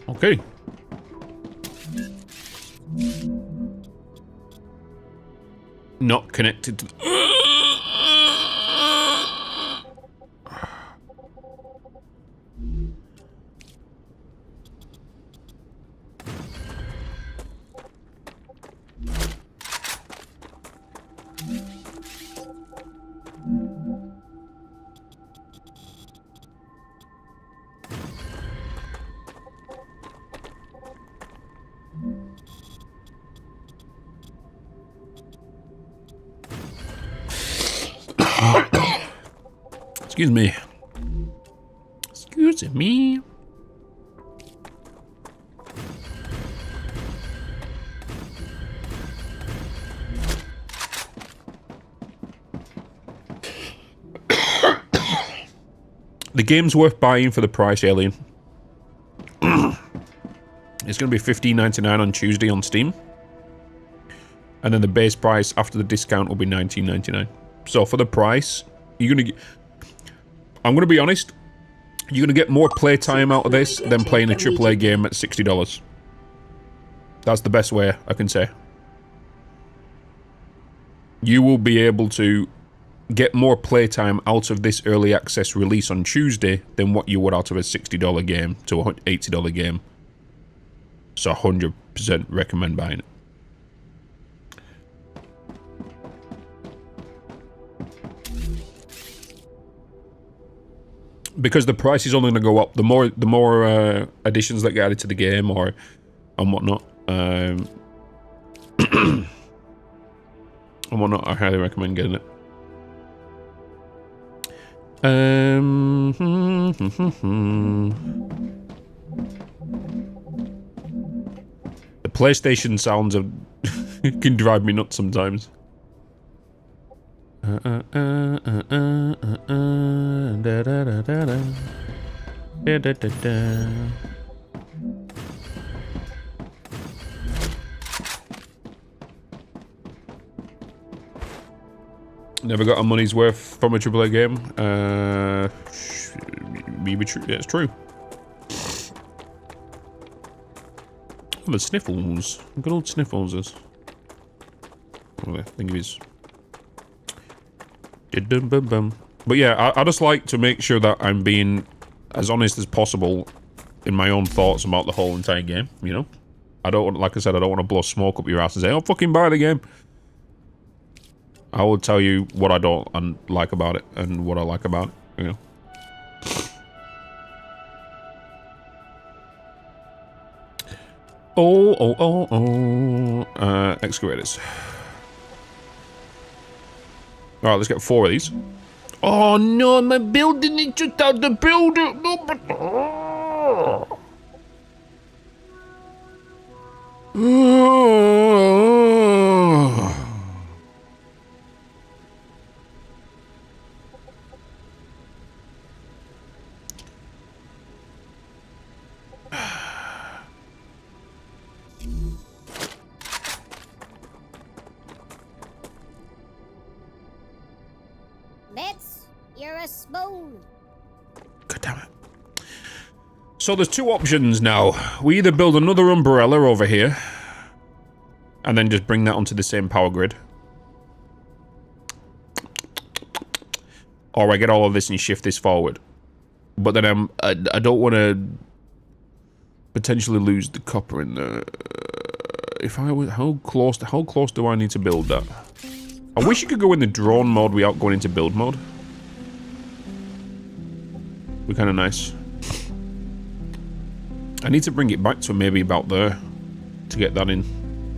Okay. Not connected to the... Excuse me. Excuse me. The game's worth buying for the price, Alien. It's going to be $15.99 on Tuesday on Steam. And then the base price after the discount will be $19.99. So for the price, you're going to get... I'm going to be honest. You're going to get more playtime out of this than playing a AAA game at $60. That's the best way I can say. You will be able to get more playtime out of this early access release on Tuesday than what you would out of a $60 game to a $80 game. So 100% recommend buying it. Because the price is only going to go up. The more additions that get added to the game or and whatnot. And whatnot, I highly recommend getting it. The PlayStation sounds of can drive me nuts sometimes. Never got a money's worth from a AAA game. Maybe true. Yeah, it's true. Oh, the Sniffles. Good old Sniffles is. Oh, I think he is. But yeah, I just like to make sure that I'm being as honest as possible in my own thoughts about the whole entire game, you know? I don't want, like I said, I don't want to blow smoke up your ass and say, oh, fucking buy the game. I will tell you what I don't like about it and what I like about it, you know? Excavators. Alright, let's get 4 of these. Oh no, my building is just out the building. No, but... Bitz, you're a spoon. God damn it. So there's 2 options now. We either build another umbrella over here and then just bring that onto the same power grid. Or I get all of this and shift this forward. But then I don't want to potentially lose the copper in there. If I was how close do I need to build that? I wish you could go in the drone mode without going into build mode. Be kind of nice. I need to bring it back to maybe about there to get that in.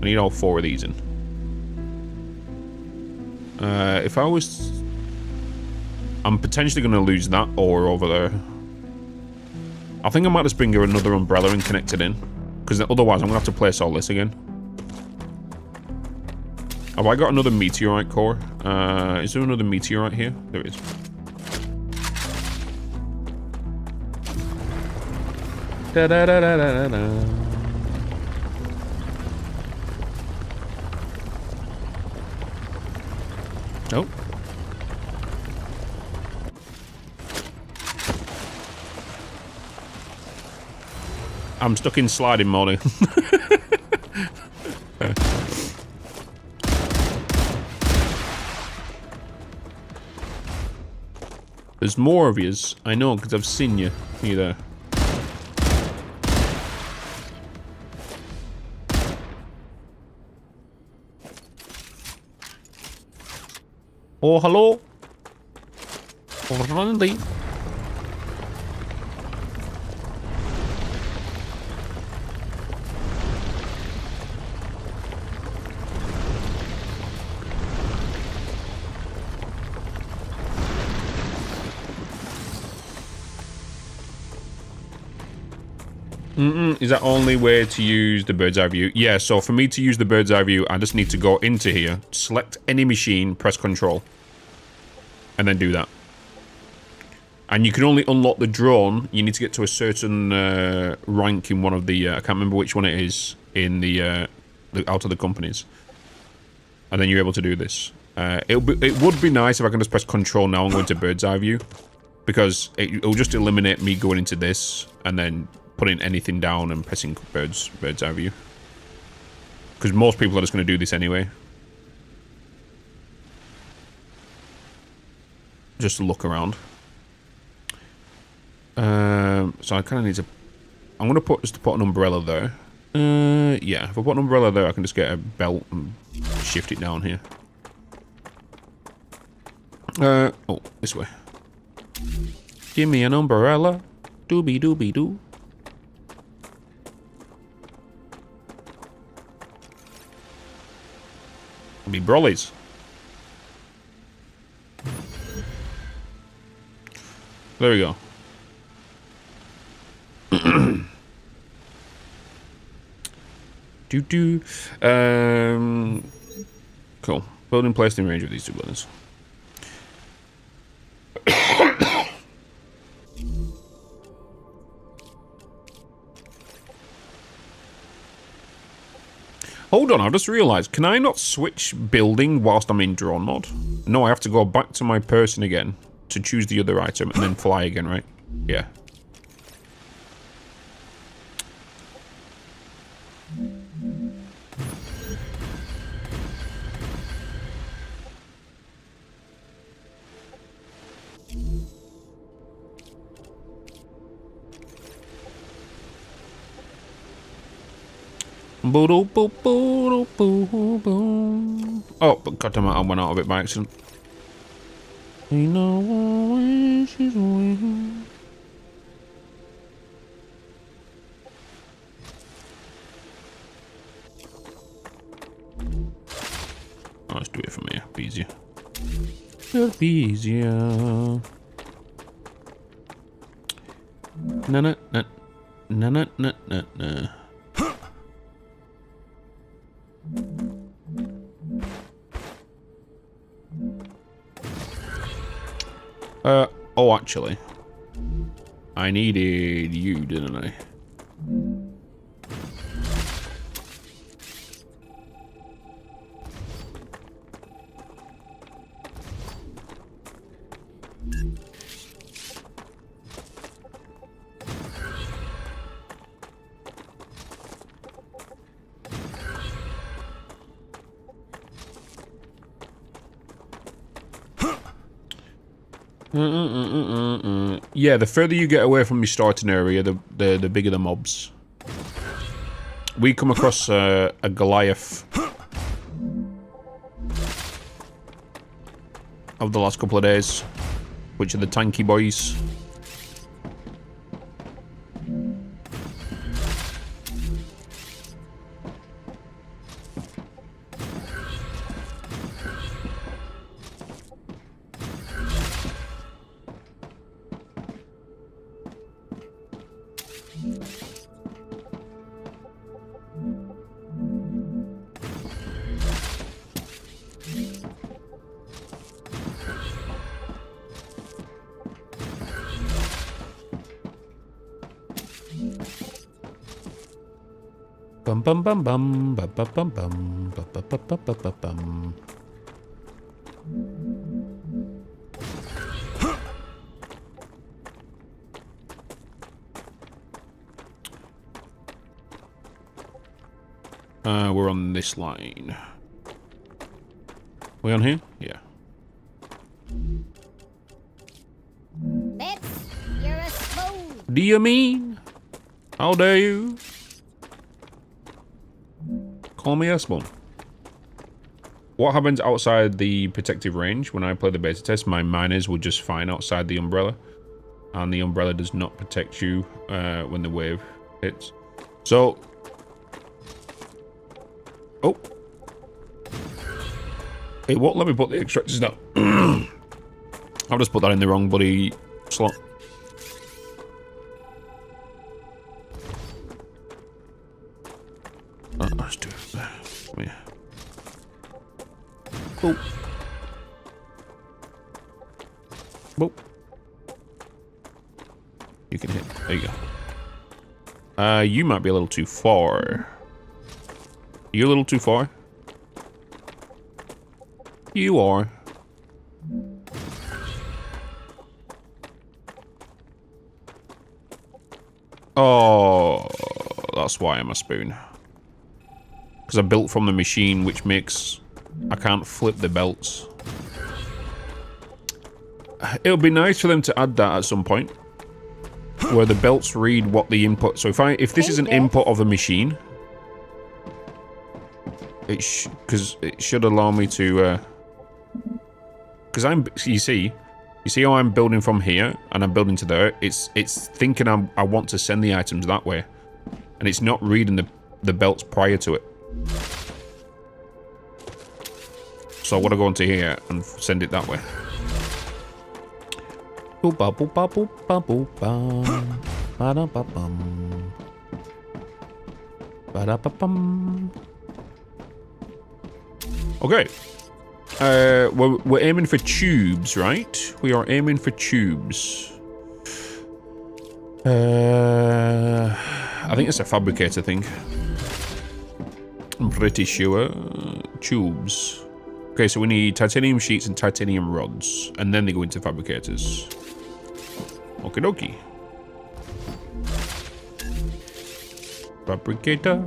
I need all 4 of these in. If I was... I'm potentially going to lose that ore over there. I think I might just bring another umbrella and connect it in. Because otherwise I'm going to have to place all this again. Have I got another meteorite core? Is there another meteorite here? There is. Da da da da da da. Nope. I'm stuck in sliding mode. There's more of yous. I know, because I've seen you. You there. Oh, hello. Oh, Randy. Is that only way to use the bird's eye view? Yeah, so for me to use the bird's eye view, I just need to go into here, select any machine, press control, and then do that. And you can only unlock the drone. You need to get to a certain rank in one of the... I can't remember which one it is in the out of the companies. And then you're able to do this. It would be nice if I can just press control now and go into bird's eye view. Because it'll just eliminate me going into this and then putting anything down and pressing bird's eye view. Because most people are just going to do this anyway. Just to look around. So I kind of need to... I'm going to just put an umbrella there. Yeah, if I put an umbrella there, I can just get a belt and shift it down here. Oh, this way. Give me an umbrella. Doobie doobie doo. Be brollies. There we go. Cool. Building placed in range of these two buildings. Hold on, I've just realised. Can I not switch building whilst I'm in drone mode? No, I have to go back to my person again to choose the other item and then fly again, right? Yeah. Oh, but goddamn it, I went out of it by accident. You know where she's waiting. Oh, let's do it from here. Be easier. It'll be easier. Na na na na na na na na. Oh, actually, I needed you, didn't I? Yeah, the further you get away from your starting area, the bigger the mobs. We come across a Goliath of the last couple of days, which are the tanky boys. Bum bum bum bum bum bum bum bum bum bum bum bum bum. We're on this line. We on here? Yeah. Bitz, you're a spoon. Do you mean? How dare you? Call me a spoon. What happens outside the protective range? When I play the beta test, my miners will just fine outside the umbrella. And the umbrella does not protect you when the wave hits. So... Oh. It won't let me put the extractors down. I've just put that in the wrong bloody slot. Let's do it there. Come here. Boop. Boop. You can hit. There you go. You might be a little too far. You're a little too far. You are. Oh, that's why I'm a spoon. Because I built from the machine, which makes... I can't flip the belts. It would be nice for them to add that at some point. Where the belts read what the input... So if this is an input of the machine... Because it should allow me to... Because you see how I'm building from here, and I'm building to there? It's thinking I want to send the items that way. And it's not reading the belts prior to it. So I want to go into here and send it that way. Boop-ba, boop-ba, boop-ba, boop-ba. Ba-da-ba-bum. Ba-da-ba-bum. Okay. We're aiming for tubes, right? We are aiming for tubes. I think it's a fabricator thing. I'm pretty sure. Tubes. Okay, so we need titanium sheets and titanium rods. And then they go into fabricators. Okie dokie. Fabricator.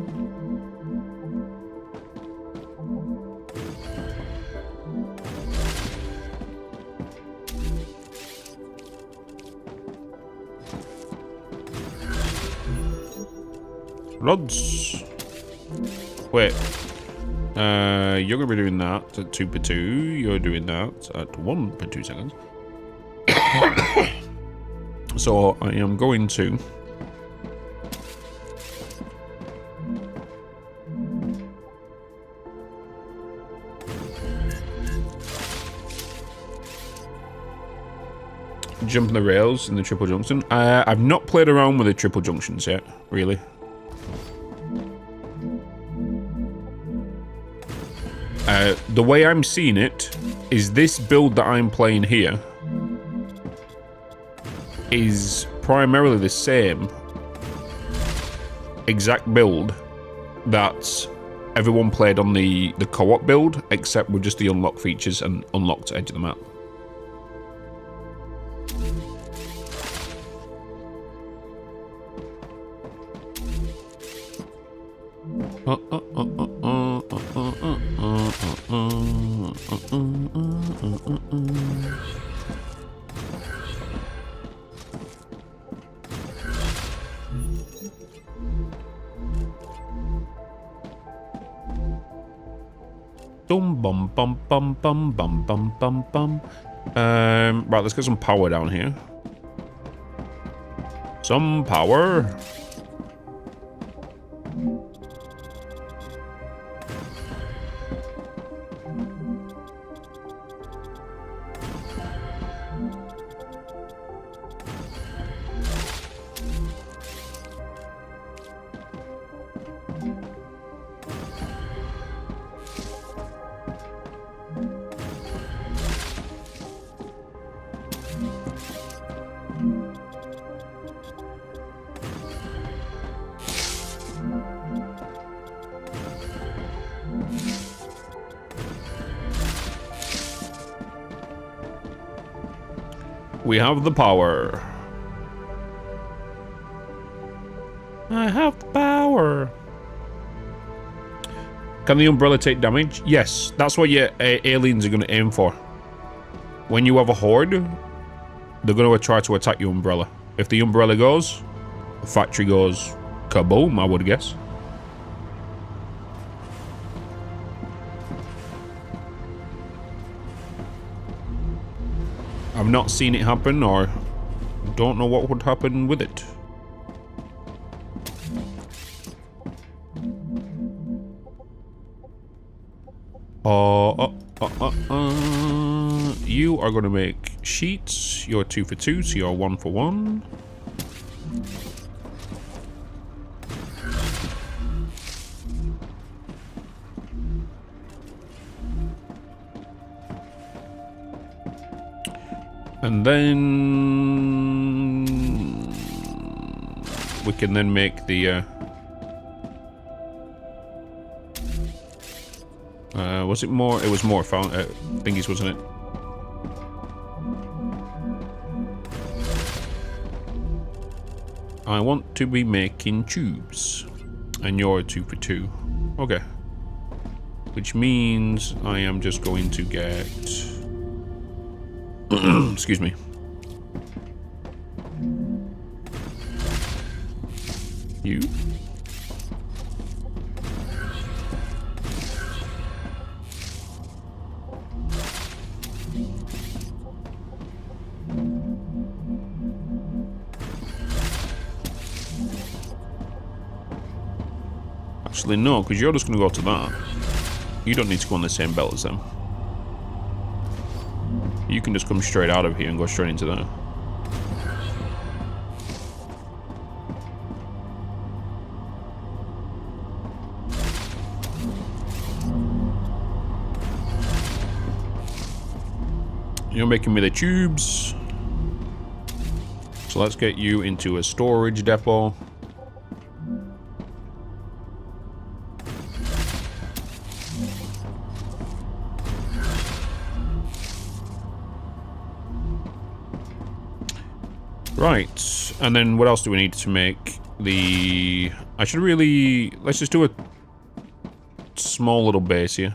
Rods. Wait. You're gonna be doing that at 2 per 2. You're doing that at 1 per 2 seconds. So I am going to jump the rails in the triple junction. I've not played around with the triple junctions yet, really. The way I'm seeing it is this build that I'm playing here is primarily the same exact build that everyone played on the co-op build, except with just the unlocked features and unlocked edge of the map. Bum bum bum bum bum bum bum bum. Right, let's get some power down here. Some power. We have the power. I have the power. Can the umbrella take damage? Yes, that's what your aliens are going to aim for. When you have a horde, they're going to try to attack your umbrella. If the umbrella goes, the factory goes kaboom, I would guess. I've not seen it happen, or don't know what would happen with it. You are going to make sheets. You're 2 for 2, so you're 1 for 1. And then we can then make the... was it more? It was more thingies, wasn't it? I want to be making tubes. And you're 2 for 2. Okay. Which means I am just going to get... Excuse me. You. Actually, no, because you're just going to go to that. You don't need to go on the same belt as them. You can just come straight out of here and go straight into that. You're making me the tubes. So let's get you into a storage depot. Right, and then what else do we need to make the... I should really... Let's just do a small little base here.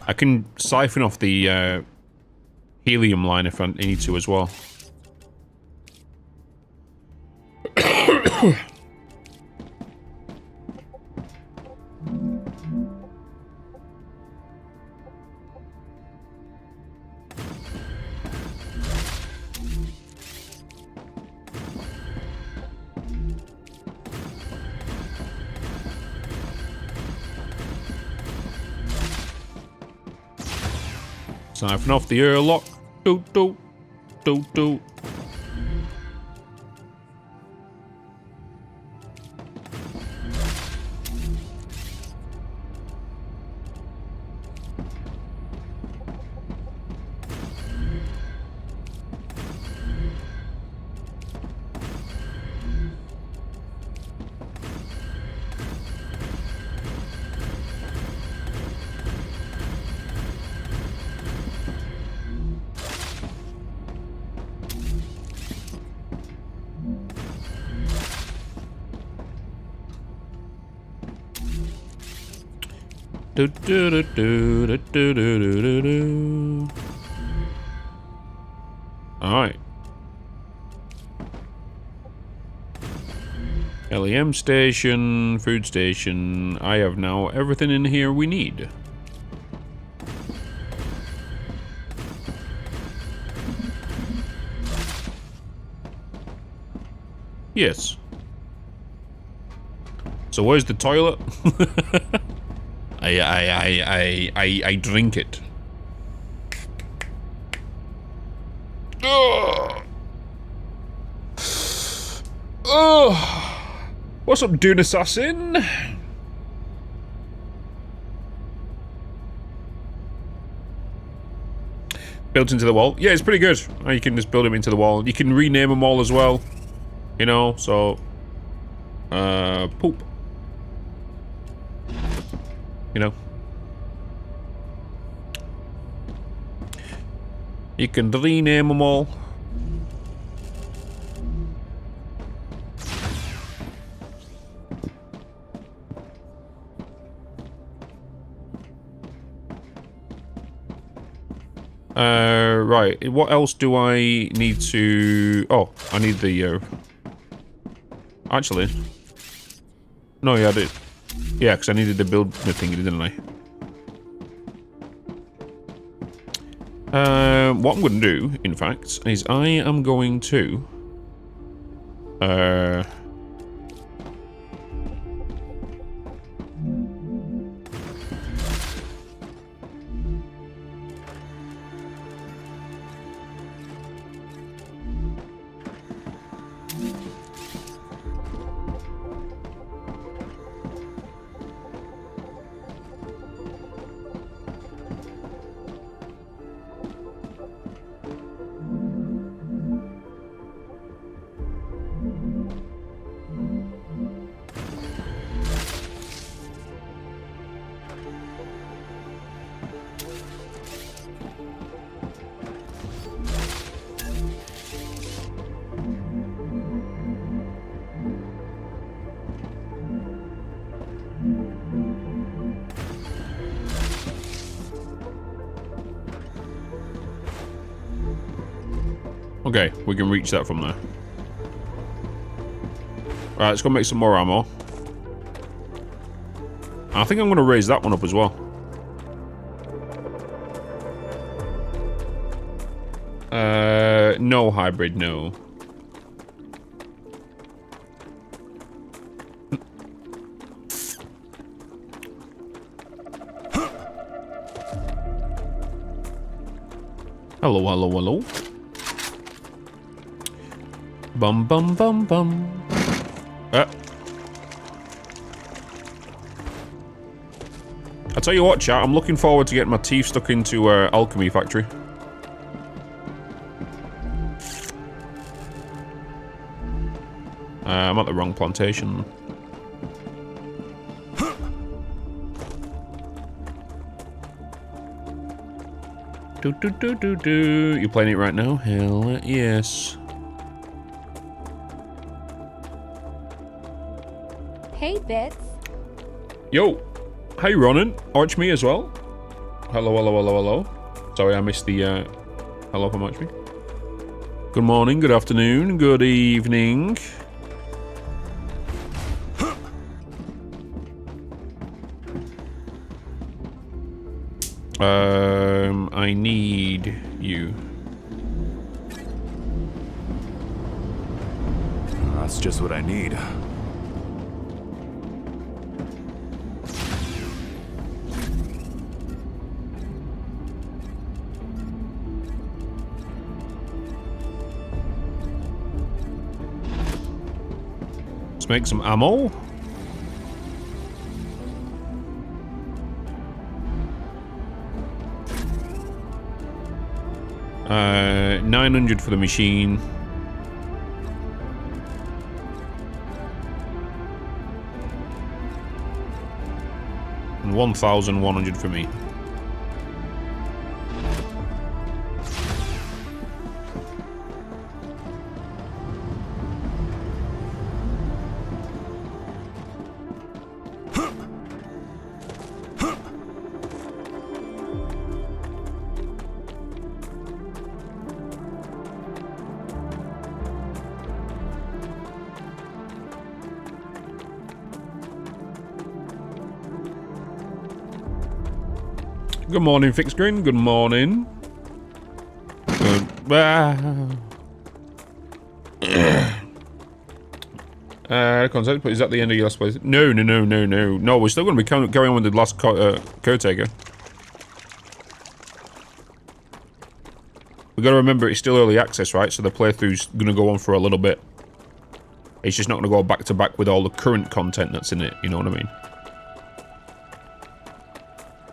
I can siphon off the helium line if I need to as well. Siphon off the airlock. Do do do do. Do do do do do do do do do. All right. LEM station, food station. I have now everything in here we need. Yes. So where's the toilet? I drink it. Ugh. Ugh. What's up, Dune Assassin? Built into the wall. Yeah, it's pretty good. You can just build them into the wall. You can rename them all as well. You know, so... poop. You know? You can rename them all. Right. What else do I need to... Oh, I need the... Actually... No, yeah, I did. Yeah, because I needed to build the thing, didn't I? What I'm going to do, in fact, is I am going to... Okay, we can reach that from there. Right, let's go make some more ammo. I think I'm going to raise that one up as well. No hybrid, no. Hello, hello, hello. Bum, bum, bum, bum. I'll tell you what, chat, I'm looking forward to getting my teeth stuck into Alchemy Factory. I'm at the wrong plantation. Do. You playing it right now? Hell yes. Hey, Bitz. Yo. Hey, Ronan. Arch me as well. Hello, hello, hello, hello. Sorry, I missed the hello from Arch me. Good morning, good afternoon, good evening. I need you. That's just what I need. Let's make some ammo. $900 for the machine. And 1,100 for me. Good morning, Fixed Screen. Good morning. Concept, but is that the end of your last place? No. No, we're still going to be going on with the last caretaker. We got to remember it's still early access, right? So the playthrough's going to go on for a little bit. It's just not going to go back to back with all the current content that's in it. You know what I mean?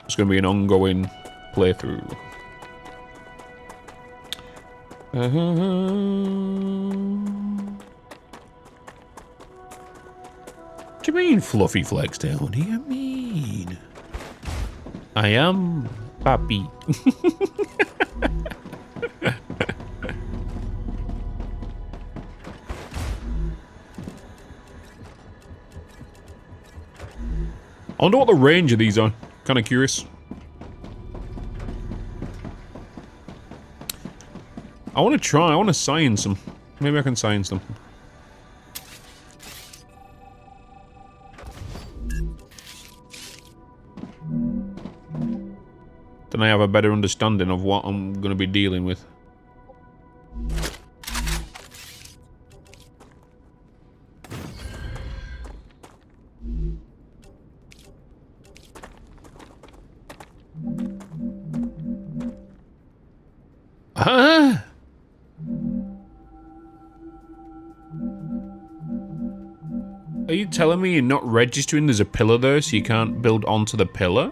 It's going to be an ongoing playthrough. What do you mean, Fluffy Flextail? What do you mean? I am Papi. I wonder what the range of these are. Kind of curious. I want to try. I want to science them. Maybe I can science them. Then I have a better understanding of what I'm going to be dealing with. Ah! Are you telling me you're not registering there's a pillar there so you can't build onto the pillar?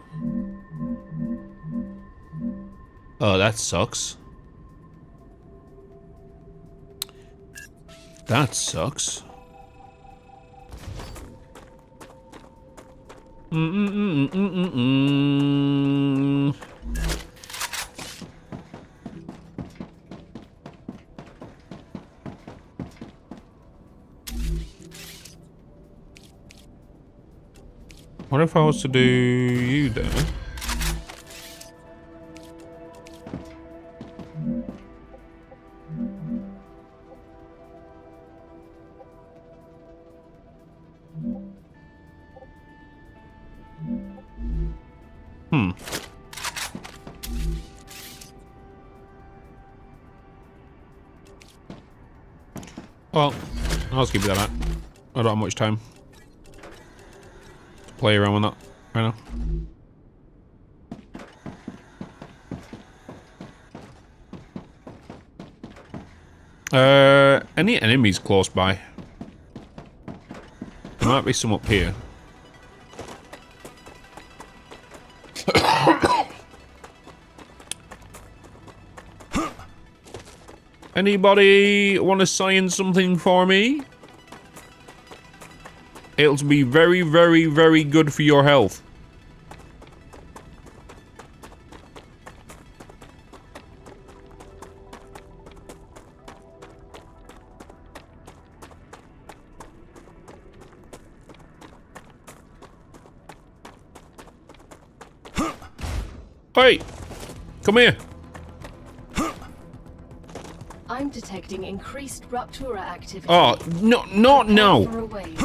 Oh, that sucks. That sucks. What if I was to do you there? Well, I'll just give you that. I don't have much time to play around with that right now. Any enemies close by? There might be some up here. Anybody want to sign something for me? It'll be very, very, very good for your health. Hey! Come here! I'm detecting increased Ruptura activity. Oh, no, not now! For a wave.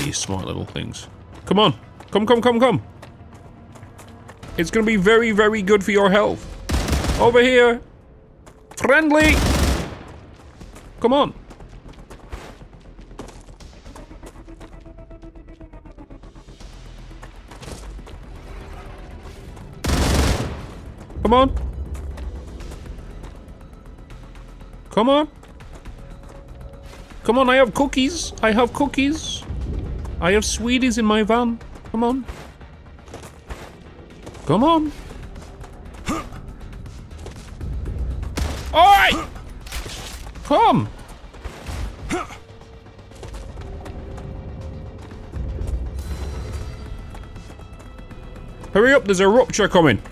You smart little things. Come on! Come! It's gonna be very, very good for your health. Over here! Friendly! Come on! Come on. Come on. Come on, I have cookies. I have cookies. I have sweeties in my van. Come on. Come on. Alright! Come! Hurry up, there's a rupture coming.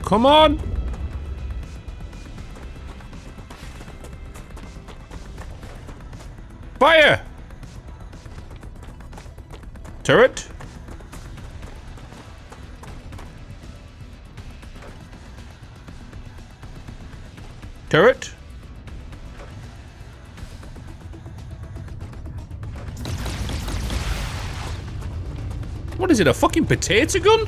Come on! Fire! Turret? Turret? What is it, a fucking potato gun?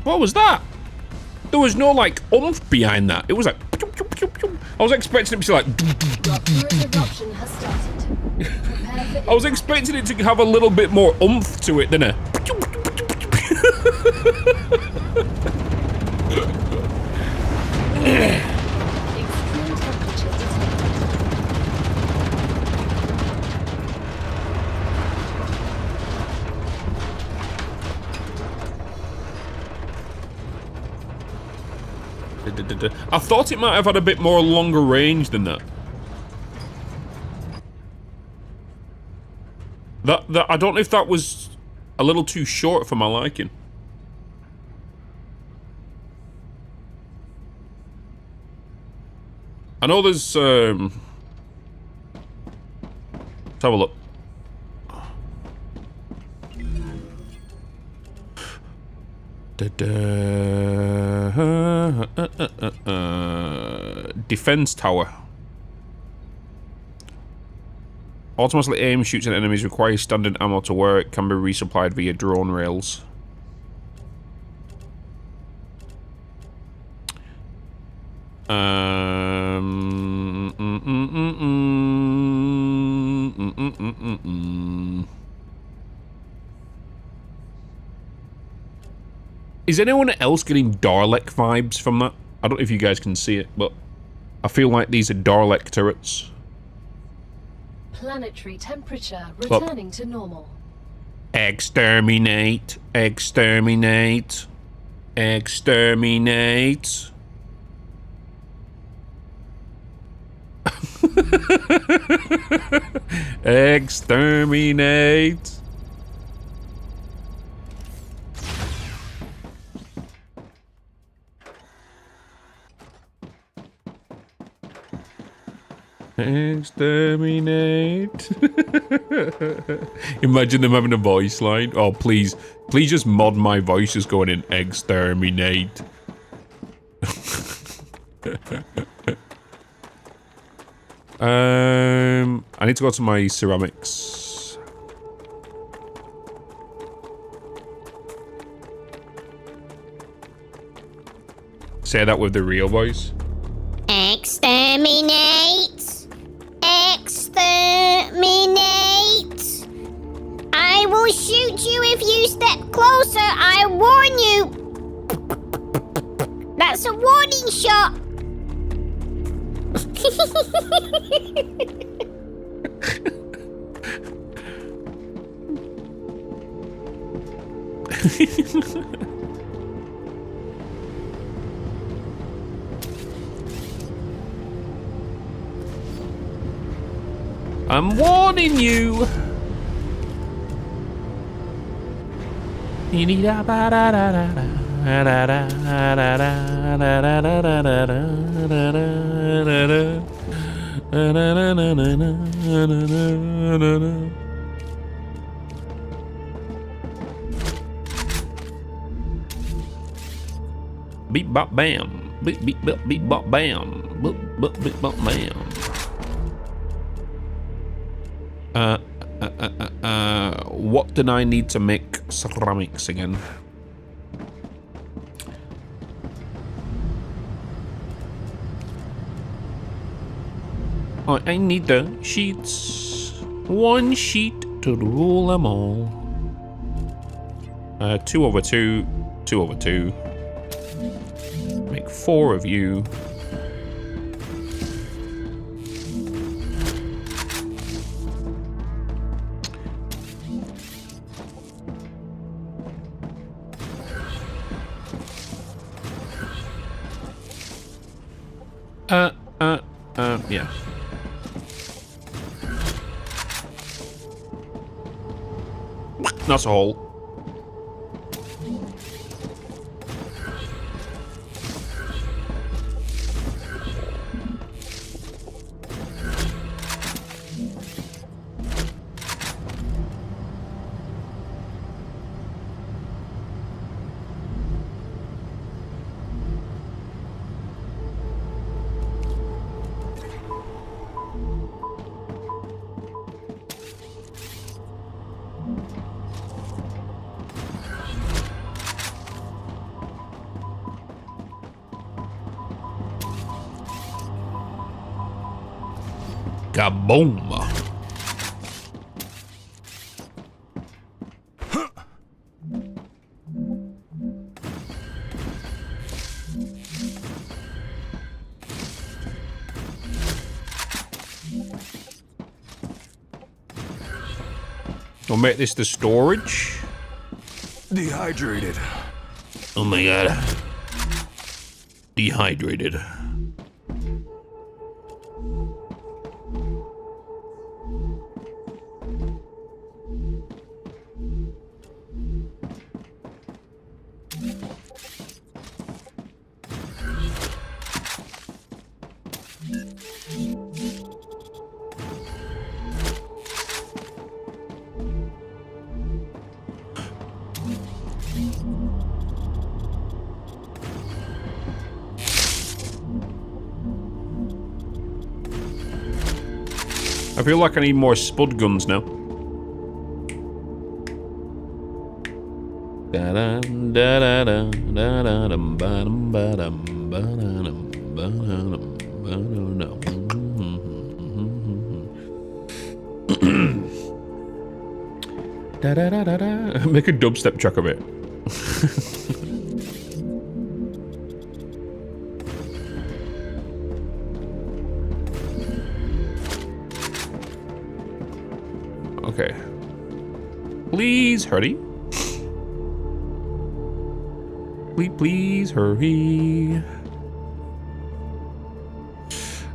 What was that? There was no, like, oomph behind that. It was like... I was expecting it to be like... Eruption has started. Prepare for I was expecting it to have a little bit more oomph to it than a... extreme temperature detected. I thought it might have had a bit more longer range than that. That I don't know if that was a little too short for my liking. I know there's let's have a look. Defense tower. Automatically aim, shoots at enemies, requires standard ammo to work, can be resupplied via drone rails. Is anyone else getting Dalek vibes from that? I don't know if you guys can see it, but I feel like these are Dalek turrets. Planetary temperature returning to normal. Exterminate. Exterminate. Exterminate. Exterminate. Exterminate. Imagine them having a voice line. Oh, please just mod my voice just going in exterminate. I need to go to my ceramics. Say that with the real voice. Exterminate! Exterminate! I will shoot you if you step closer, I warn you! That's a warning shot! I'm warning you. Beep bop bam. Beep beep bop beep bop bam. Boop boop beep bop bam. What did I need to make ceramics again? I need the sheets. One sheet to rule them all. 2 over 2, 2 over 2. Make 4 of you. Yeah. That's a hole. Kaboom! We'll make this the storage. Dehydrated. Oh my god. Dehydrated. I feel like I need more spud guns now. Make a dubstep track of it. Okay. Please hurry. Please hurry.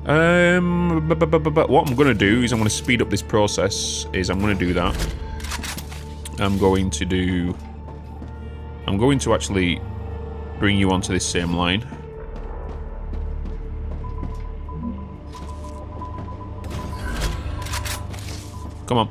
What I'm gonna do is I'm gonna speed up this process. I'm gonna do that. I'm going to actually bring you onto this same line. Come on.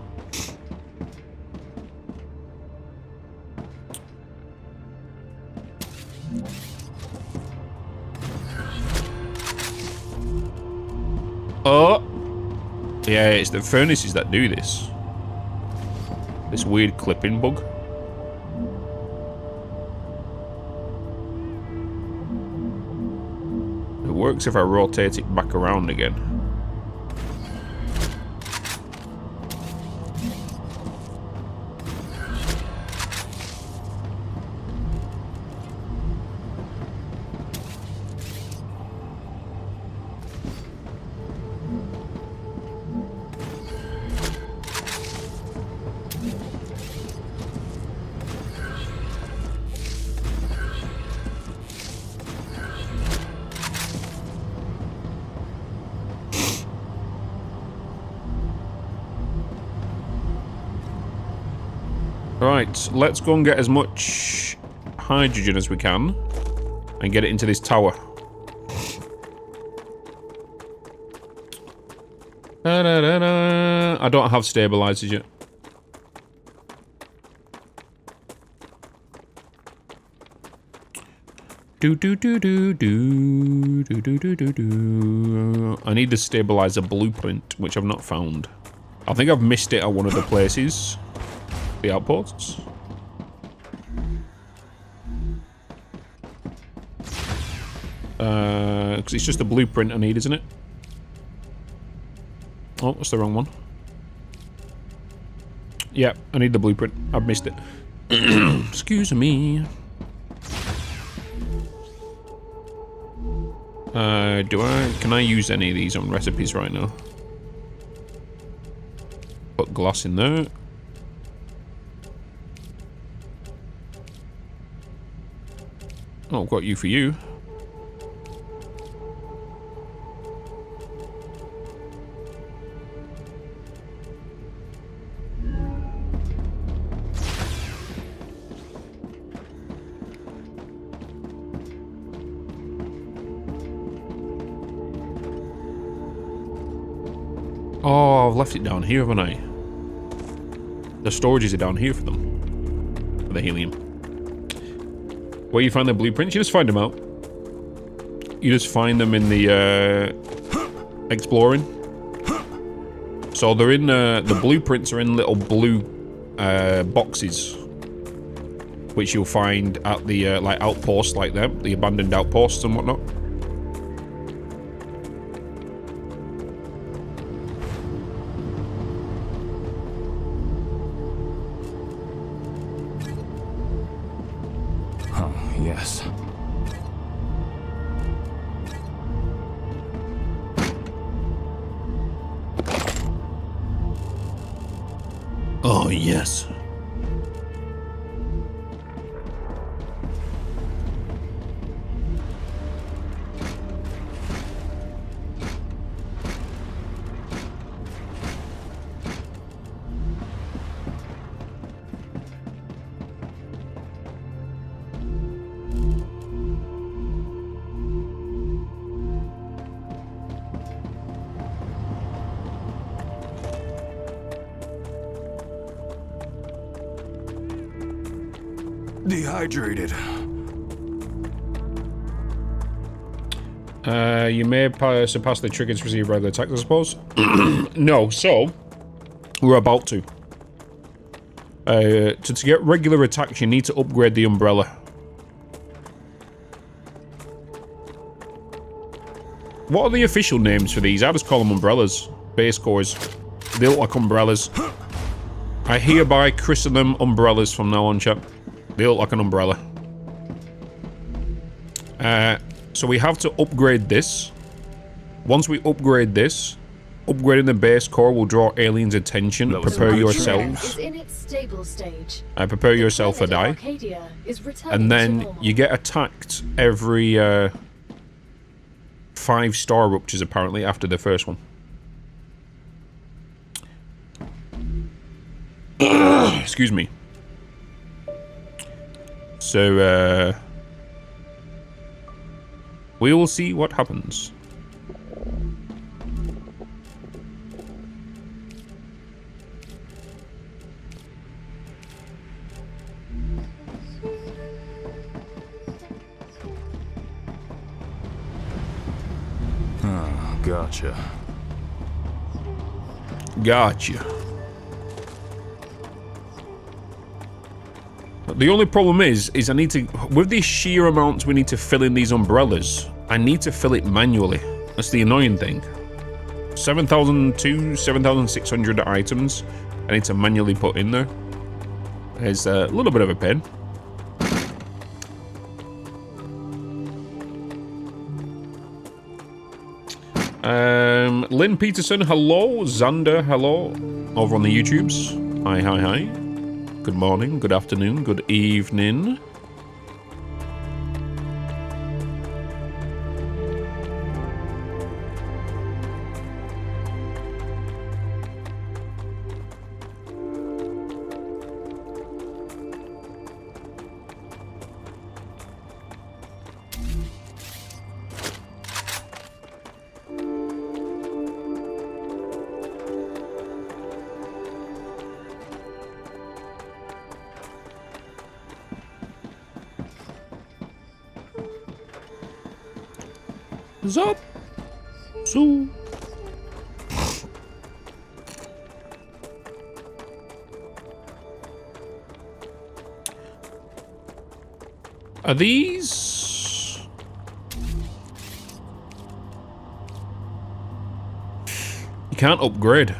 Oh! Yeah, it's the furnaces that do this. This weird clipping bug. It works if I rotate it back around again. Right, let's go and get as much hydrogen as we can and get it into this tower. I don't have stabilizers yet. I need the stabilizer blueprint, which I've not found. I think I've missed it at one of the places. The outposts. Because it's just a blueprint I need, isn't it? Oh, that's the wrong one. Yeah, I need the blueprint. I've missed it. Excuse me. Can I use any of these on recipes right now? Put glass in there. Oh, I've got you for you. Oh, I've left it down here, haven't I? The storages are down here for them. For the helium. Where you find the blueprints, you just find them out. You just find them in the exploring. So they're in the blueprints are in little blue boxes, which you'll find at the like outposts like them, the abandoned outposts and whatnot. Yes. Oh, yes. Dehydrated. You may surpass the triggers received regular attacks, I suppose. No, so we're about to. To get regular attacks, you need to upgrade the umbrella. What are the official names for these? I just call them umbrellas. Base cores. They look like umbrellas. I hereby christen them umbrellas from now on, chat. They look like an umbrella. So we have to upgrade this. Once we upgrade this, upgrading the base core will draw aliens' attention. Prepare yourselves. Prepare yourself for die. And then you get attacked every 5 star ruptures apparently after the first one. Excuse me. So, we will see what happens. Gotcha. Gotcha. The only problem is I need to, with these sheer amounts we need to fill in these umbrellas, I need to fill it manually. That's the annoying thing. 7,600 items I need to manually put in there. It's a little bit of a pain. Lynn Peterson, hello. Xander, hello. Over on the YouTubes. Hi, hi, hi. Good morning, good afternoon, good evening. Zop. So. Are these? You can't upgrade.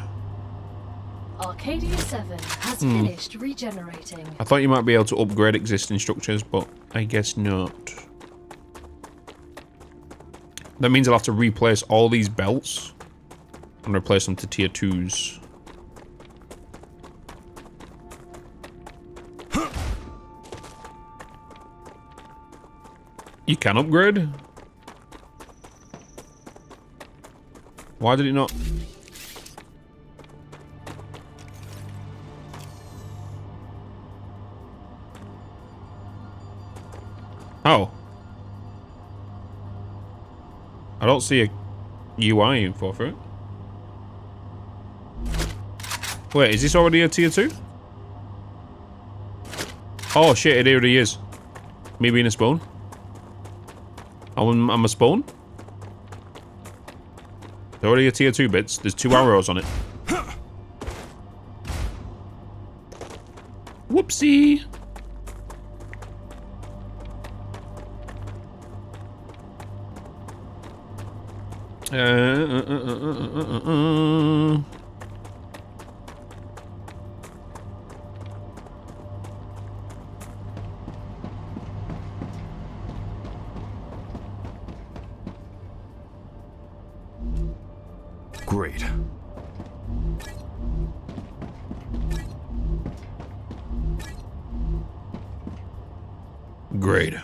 Arcadia 7 has finished regenerating. I thought you might be able to upgrade existing structures, but I guess not. That means I'll have to replace all these belts and replace them to tier 2s. You can upgrade? Why did it not? Oh. I don't see a UI info for it. Wait, is this already a tier 2? Oh shit, it already is. Me being a spawn. I'm a spawn? It's already a tier 2 bits. There's 2 arrows on it. Whoopsie. Great. Great.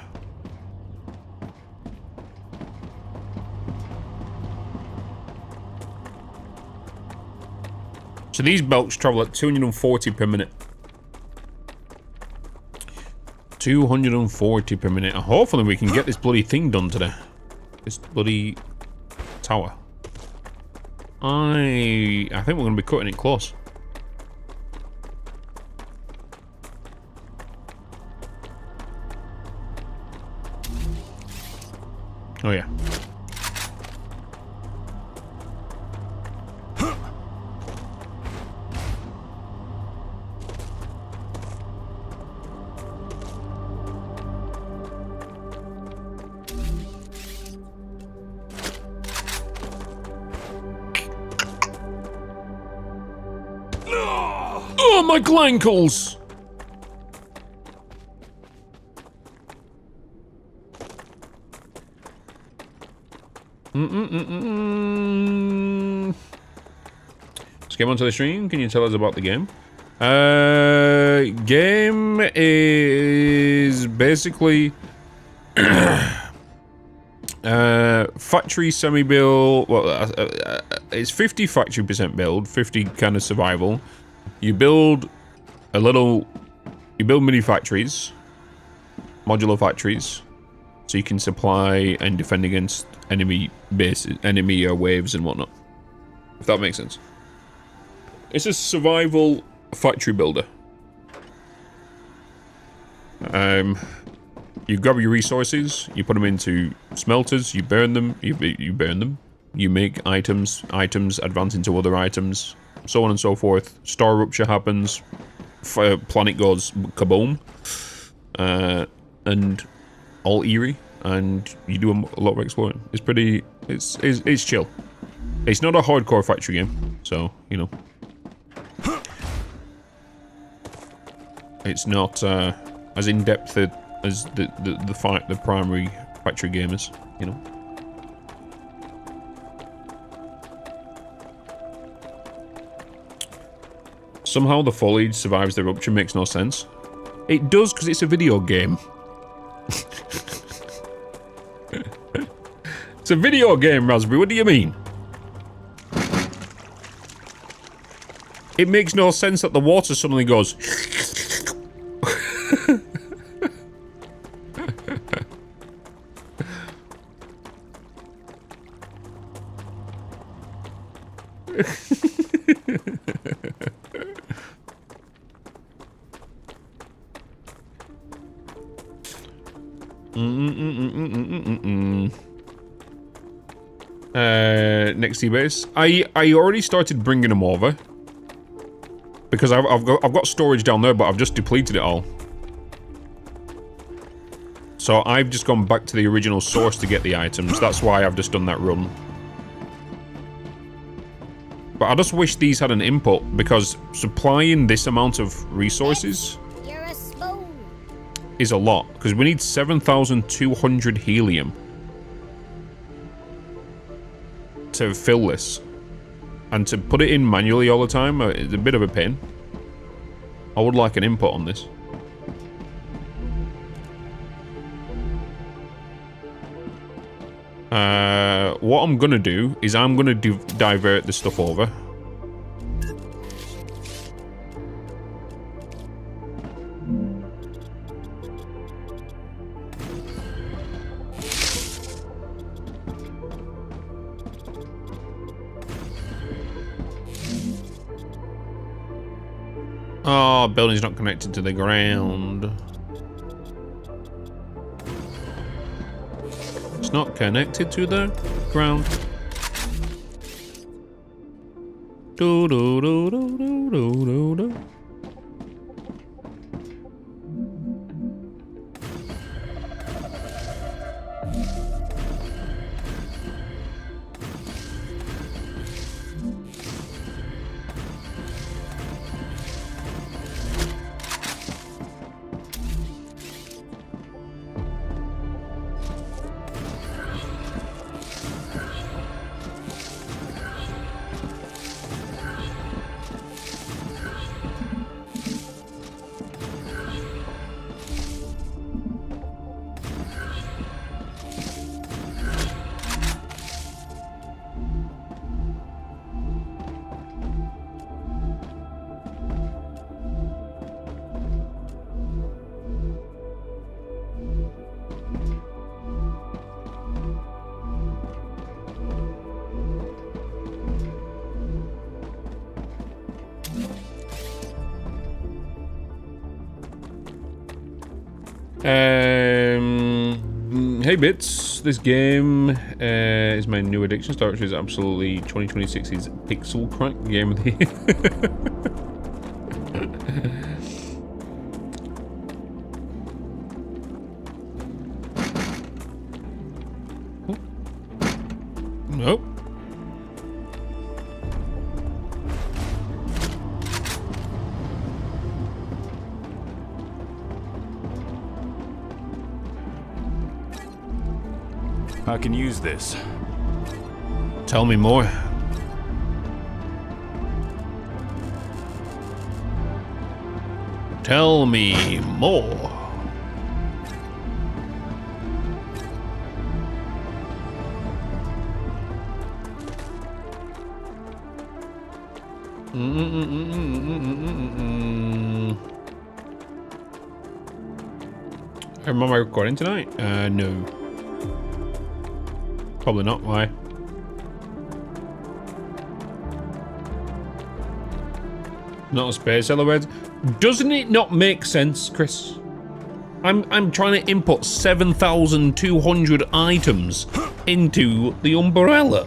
So these belts travel at 240 per minute. 240 per minute. Hopefully we can get this bloody thing done today. This bloody tower. I think we're going to be cutting it close. Oh yeah. Oh, my glankles! Let's get onto the stream. Can you tell us about the game? Game is basically factory semi-build. Well, it's 50 factory percent build, 50 kind of survival. You build mini factories, modular factories, so you can supply and defend against enemy bases, enemy waves and whatnot. If that makes sense. It's a survival factory builder. You grab your resources, you put them into smelters, you burn them, you burn them. You make items, items advance into other items, so on and so forth. Star rupture happens, planet goes kaboom, and all eerie, and you do a lot of exploring. It's pretty, it's chill. It's not a hardcore factory game, so, you know. It's not as in-depth as the primary factory game is, you know. Somehow the foliage survives the rupture makes no sense. It does because it's a video game. It's a video game, Raspberry, what do you mean? It makes no sense that the water suddenly goes... Next base. I already started bringing them over because I've got storage down there, but I've just depleted it all. So I've just gone back to the original source to get the items. That's why I've just done that run. But I just wish these had an input, because supplying this amount of resources is a lot, because we need 7,200 helium to fill this, and to put it in manually all the time is a bit of a pain. I would like an input on this. What I'm gonna do is I'm gonna divert this stuff over. Oh, building's not connected to the ground. It's not connected to the ground. Do do do do do do do do. Hey Bitz, this game is my new addiction. Star Wars is absolutely 2026's pixel crack game of the year. Nope. I can use this. Tell me more. Tell me more. Am I recording tonight? No. Probably not. Why? Not a space elevator. Doesn't it not make sense, Chris? I'm trying to input 7,200 items into the umbrella.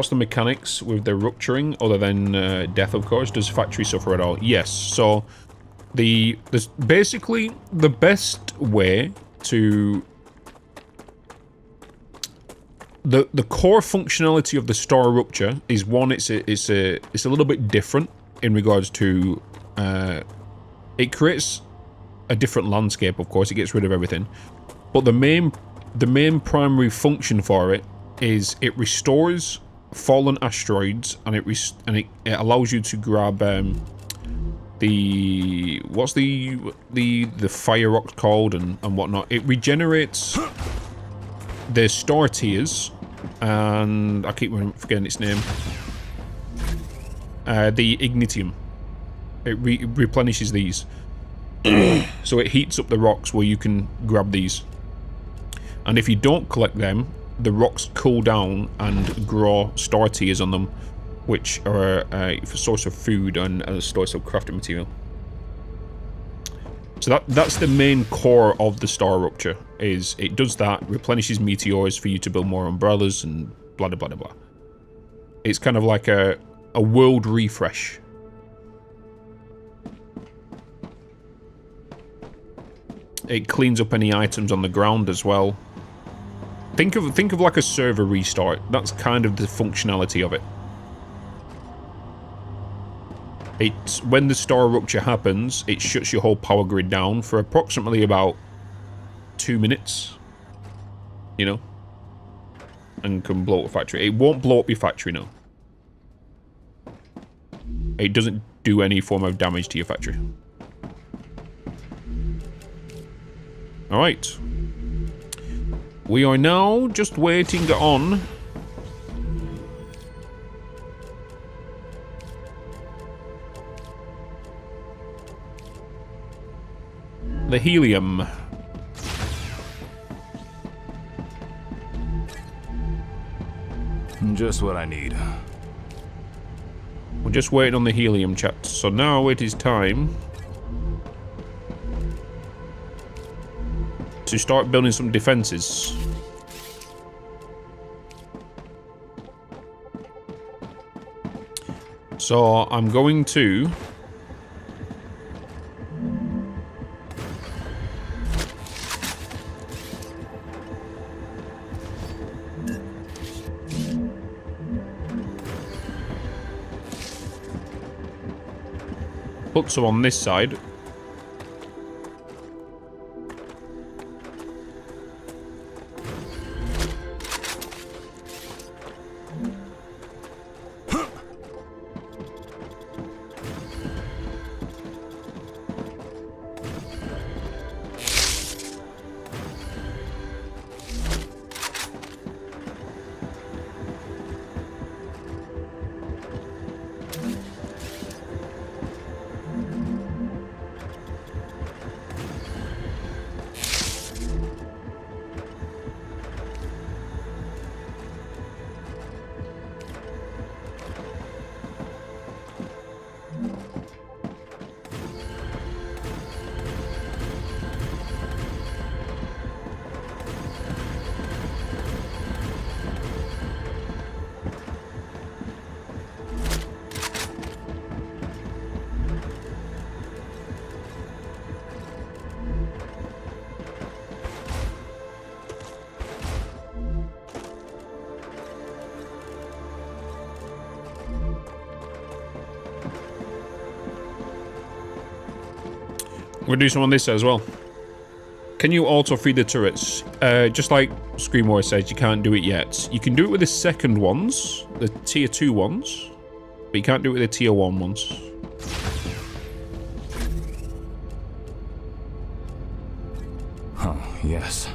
what's the mechanics with the rupturing, other than death, of course? Does factory suffer at all? Yes. So, basically, the best way to... The core functionality of the star rupture is, one, it's a little bit different in regards to... it creates a different landscape, of course. It gets rid of everything. But the main primary function for it is it restores fallen asteroids, and it allows you to grab the fire rocks called and whatnot. It regenerates the star tiers, and I keep forgetting its name. The ignitium. It replenishes these. So it heats up the rocks where you can grab these. And if you don't collect them, the rocks cool down and grow star tiers on them, which are a source of food and a source of crafting material. So that's the main core of the star rupture, is it does that, replenishes meteors for you to build more umbrellas and blah blah blah blah. It's kind of like a world refresh. It cleans up any items on the ground as well. Think of like a server restart. That's kind of the functionality of it. It's when the star rupture happens, it shuts your whole power grid down for approximately about 2 minutes. You know? And can blow up a factory. It won't blow up your factory, no. It doesn't do any form of damage to your factory. Alright. We are now just waiting on the helium. Just what I need. We're just waiting on the helium, chat. So now it is time to start building some defenses. So I'm going to put some on this side. We'll do some on this as well. Can you auto feed the turrets? Just like Screamwar says, you can't do it yet. You can do it with the second ones, the tier 2 ones, but you can't do it with the tier 1 ones. Huh, yes.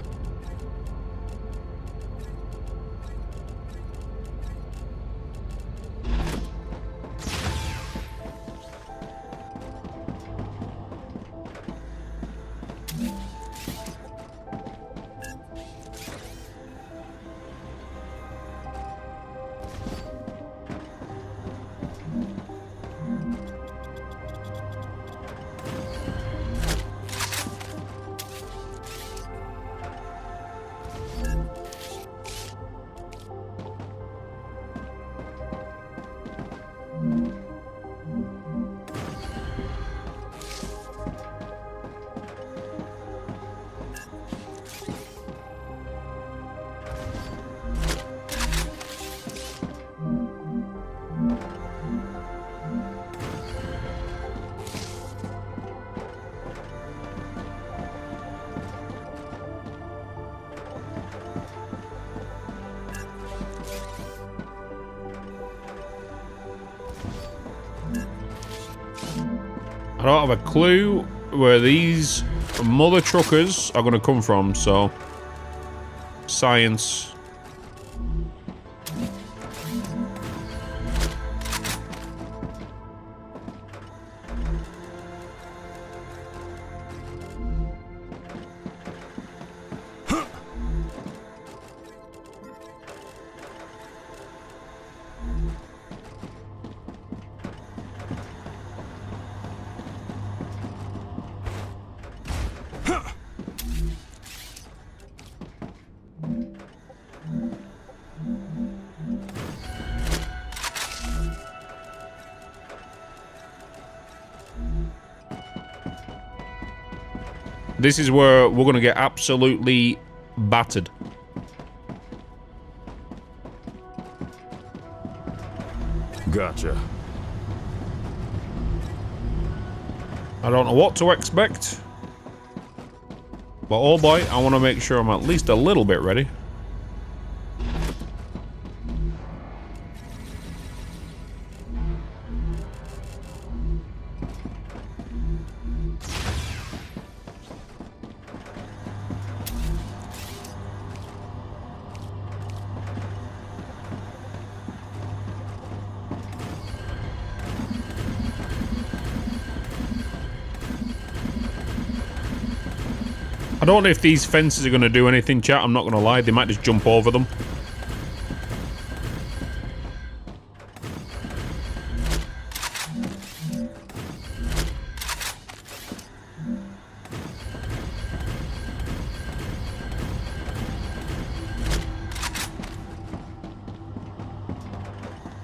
don't have a clue where these mother truckers are going to come from, so... Science. This is where we're going to get absolutely battered. Gotcha. I don't know what to expect. But oh boy, I want to make sure I'm at least a little bit ready. I don't know if these fences are going to do anything, chat. I'm not going to lie. They might just jump over them.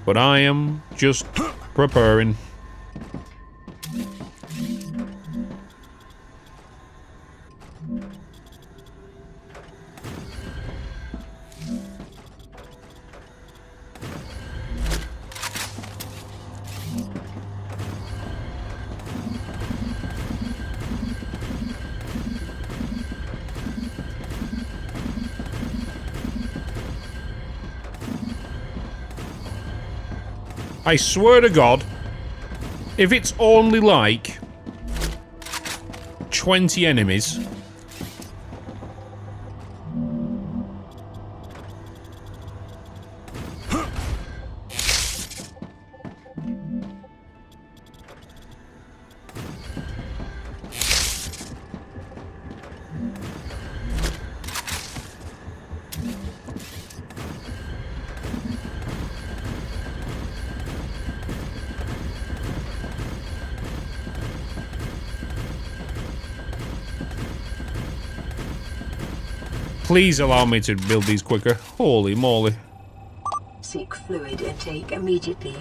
But I am just preparing. I swear to God, if it's only like 20 enemies, please allow me to build these quicker. Holy moly. Seek fluid intake immediately.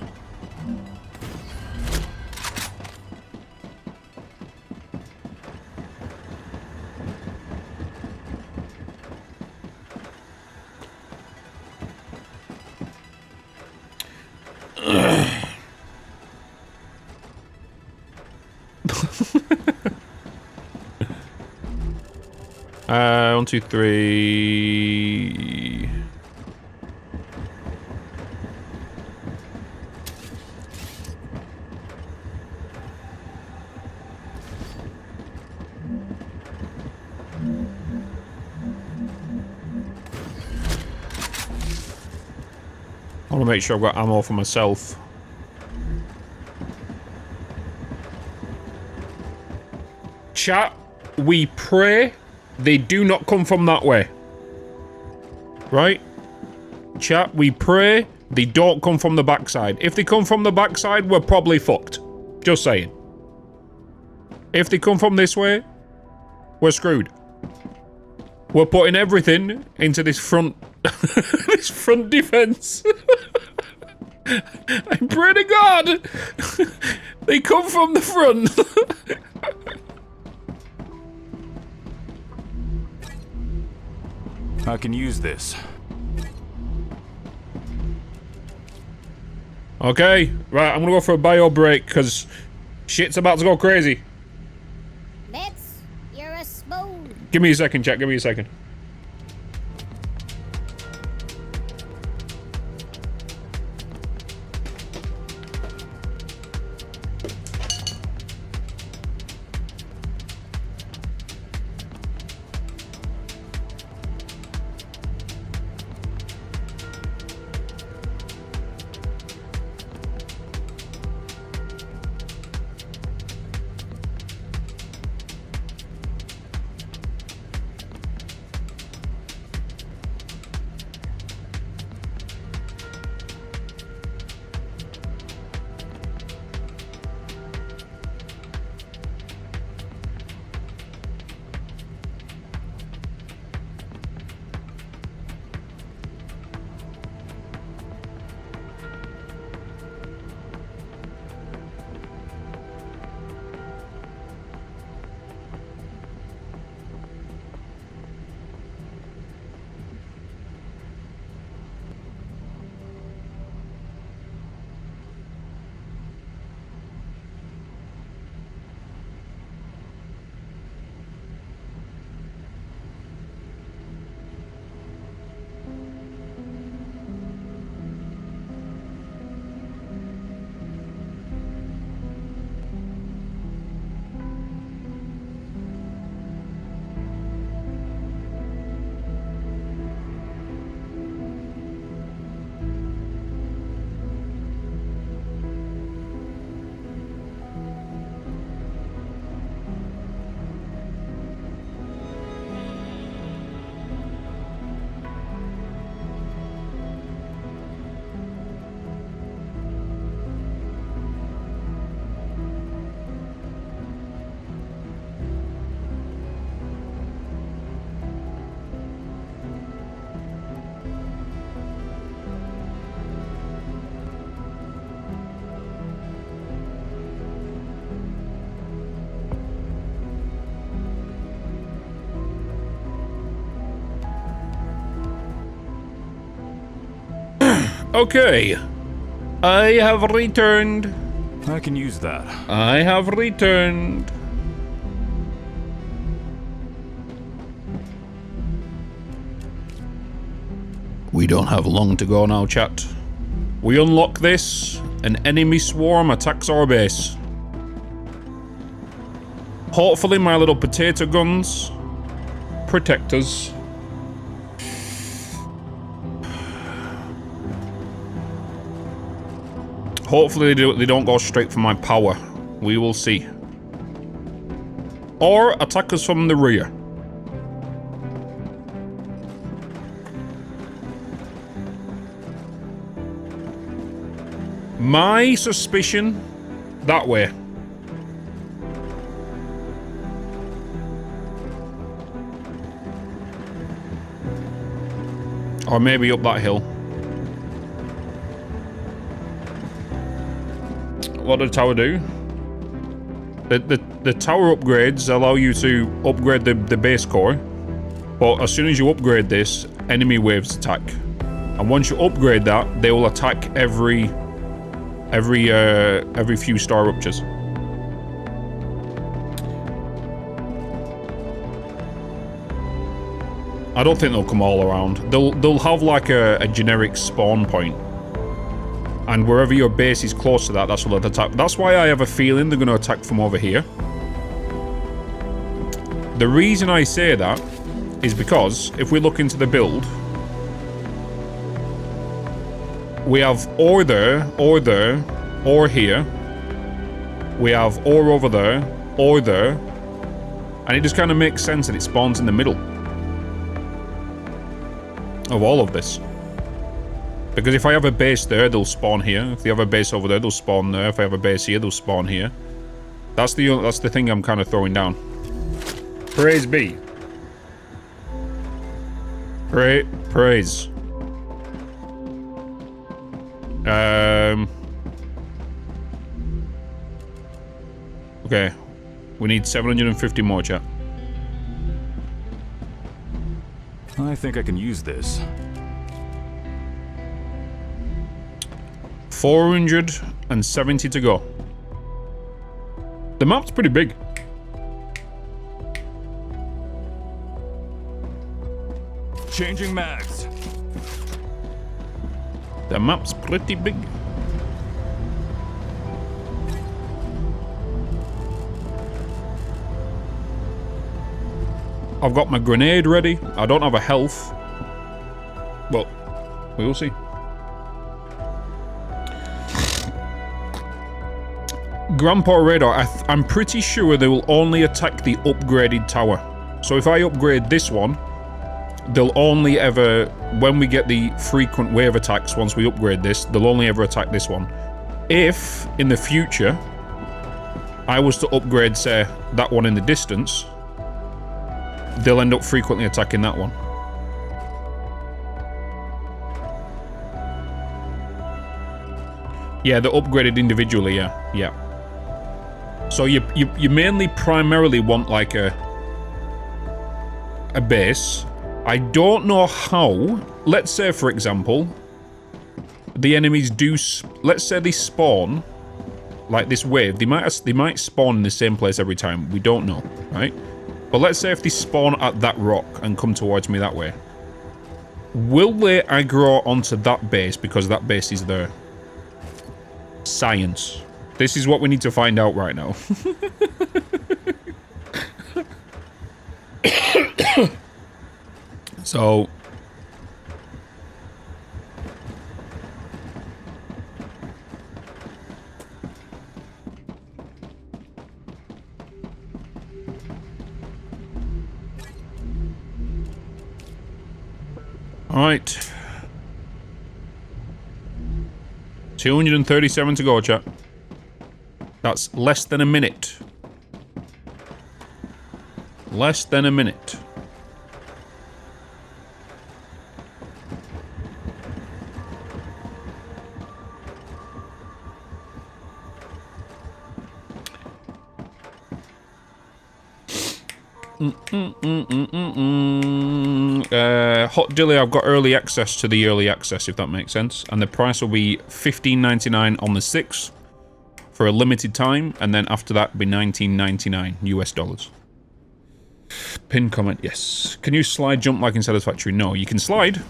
One, two, three. I want to make sure I've got ammo for myself. Chat, we pray they do not come from that way. Right? Chat, we pray they don't come from the backside. If they come from the backside, we're probably fucked. Just saying. If they come from this way, we're screwed. We're putting everything into this front... this front defense. I pray to God they come from the front. I can use this. Okay, right, I'm gonna go for a bio break because shit's about to go crazy. Bitz, you're a smooth. Give me a second, chat, give me a second. Okay. I have returned. I can use that. I have returned. We don't have long to go now, chat. We unlock this, an enemy swarm attacks our base. Hopefully my little potato guns protect us. Hopefully they don't go straight for my power. We will see. Or attack us from the rear. My suspicion, that way. Or maybe up that hill. What did the tower do? The tower upgrades allow you to upgrade the base core, but as soon as you upgrade this, enemy waves attack. And once you upgrade that, they will attack every few star ruptures. I don't think they'll come all around. They'll have like a generic spawn point. And wherever your base is close to that, that's what they'll attack. That's why I have a feeling they're going to attack from over here. The reason I say that is because if we look into the build, we have ore there, ore here. We have ore over there, ore there. And it just kind of makes sense that it spawns in the middle of all of this. Because if I have a base there, they'll spawn here. If they have a base over there, they'll spawn there. If I have a base here, they'll spawn here. That's the thing I'm kind of throwing down. Praise be. Praise. Okay. We need 750 more, chat. I think I can use this. 470 to go. The map's pretty big. Changing mags. The map's pretty big. I've got my grenade ready. I don't have a health. Well, we will see. Grandpa Radar, I'm pretty sure they will only attack the upgraded tower. So if I upgrade this one, they'll only ever, when we get the frequent wave attacks once we upgrade this, they'll only ever attack this one. If, in the future, I was to upgrade, say, that one in the distance, they'll end up frequently attacking that one. Yeah, they're upgraded individually, yeah. So you mainly primarily want like a base. I don't know how. Let's say, for example, the enemies do. Let's say they spawn like this wave. They might spawn in the same place every time. We don't know, right? But let's say if they spawn at that rock and come towards me that way, will they aggro onto that base because that base is there? Science. This is what we need to find out right now. So... Alright. 237 to go, chat. That's less than a minute. Less than a minute. Hot Dilly, I've got early access to the early access, if that makes sense. And the price will be $15.99 on the 6th for a limited time. And then after that, be $19.99 US dollars. Pin comment, yes. Can you slide jump like in Satisfactory? No, you can slide.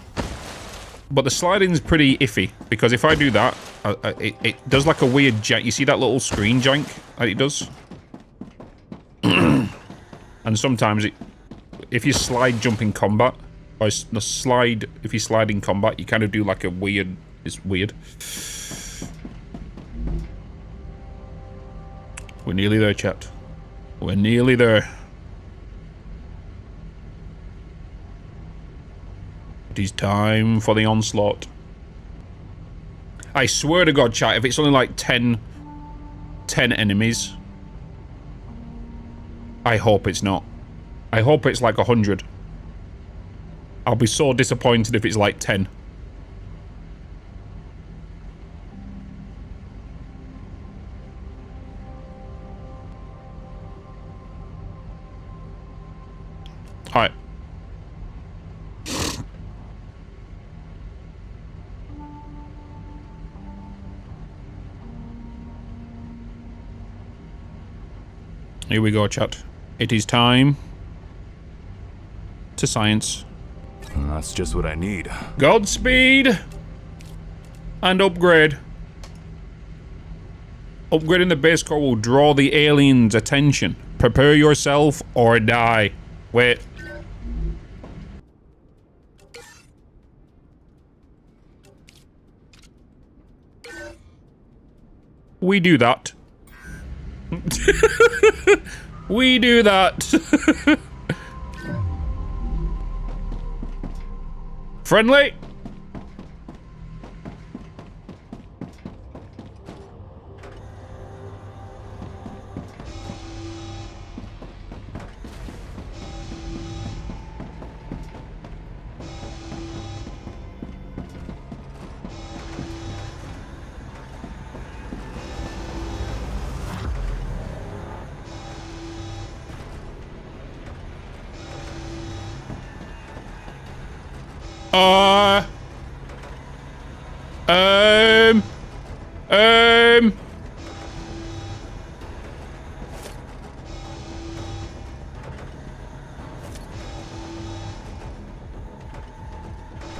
But the sliding's pretty iffy. Because if I do that, it does like a weird jank. You see that little screen jank that it does? And sometimes if you slide jump in combat, or if you slide in combat, you kind of do like a weird, it's weird. We're nearly there, chat. We're nearly there. It is time for the Onslaught. I swear to God, chat, if it's only like 10 enemies, I hope it's not. I hope it's like 100. I'll be so disappointed if it's like 10. Alright. Here we go, chat. It is time to science. That's just what I need. Godspeed and upgrade. Upgrading the base core will draw the aliens' attention. Prepare yourself or die. Wait. We do that. We do that. Friendly.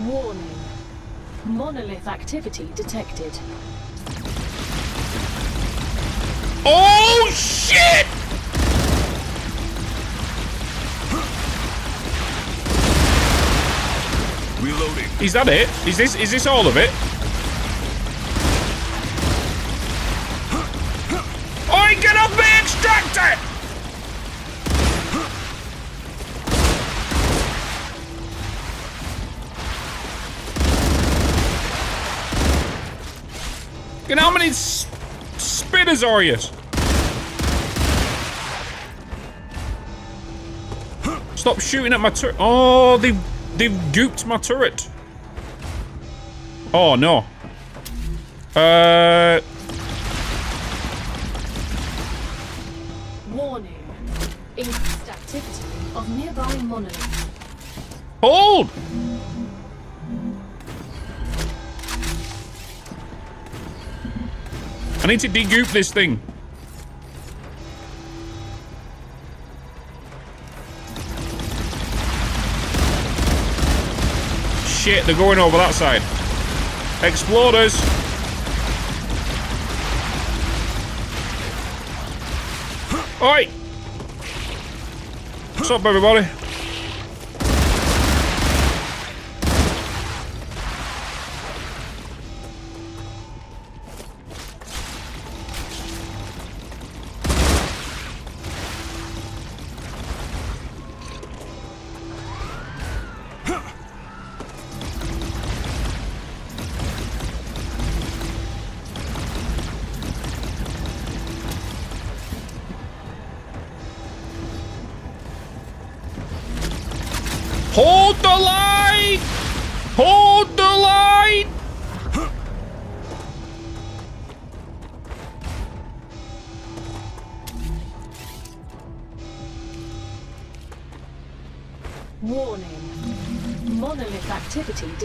Warning. Monolith activity detected. Oh shit! Reloading. Is that it? Is this all of it? Oi, get up the extractor! And how many spitters are you? Stop shooting at my turret. Oh, they've gooped my turret. Oh no. Warning. Increased activity of nearby monolith. Hold! I need to de-goop this thing. Shit, they're going over that side. Exploders. Oi! What's up, everybody? Hold the line! Hold the line!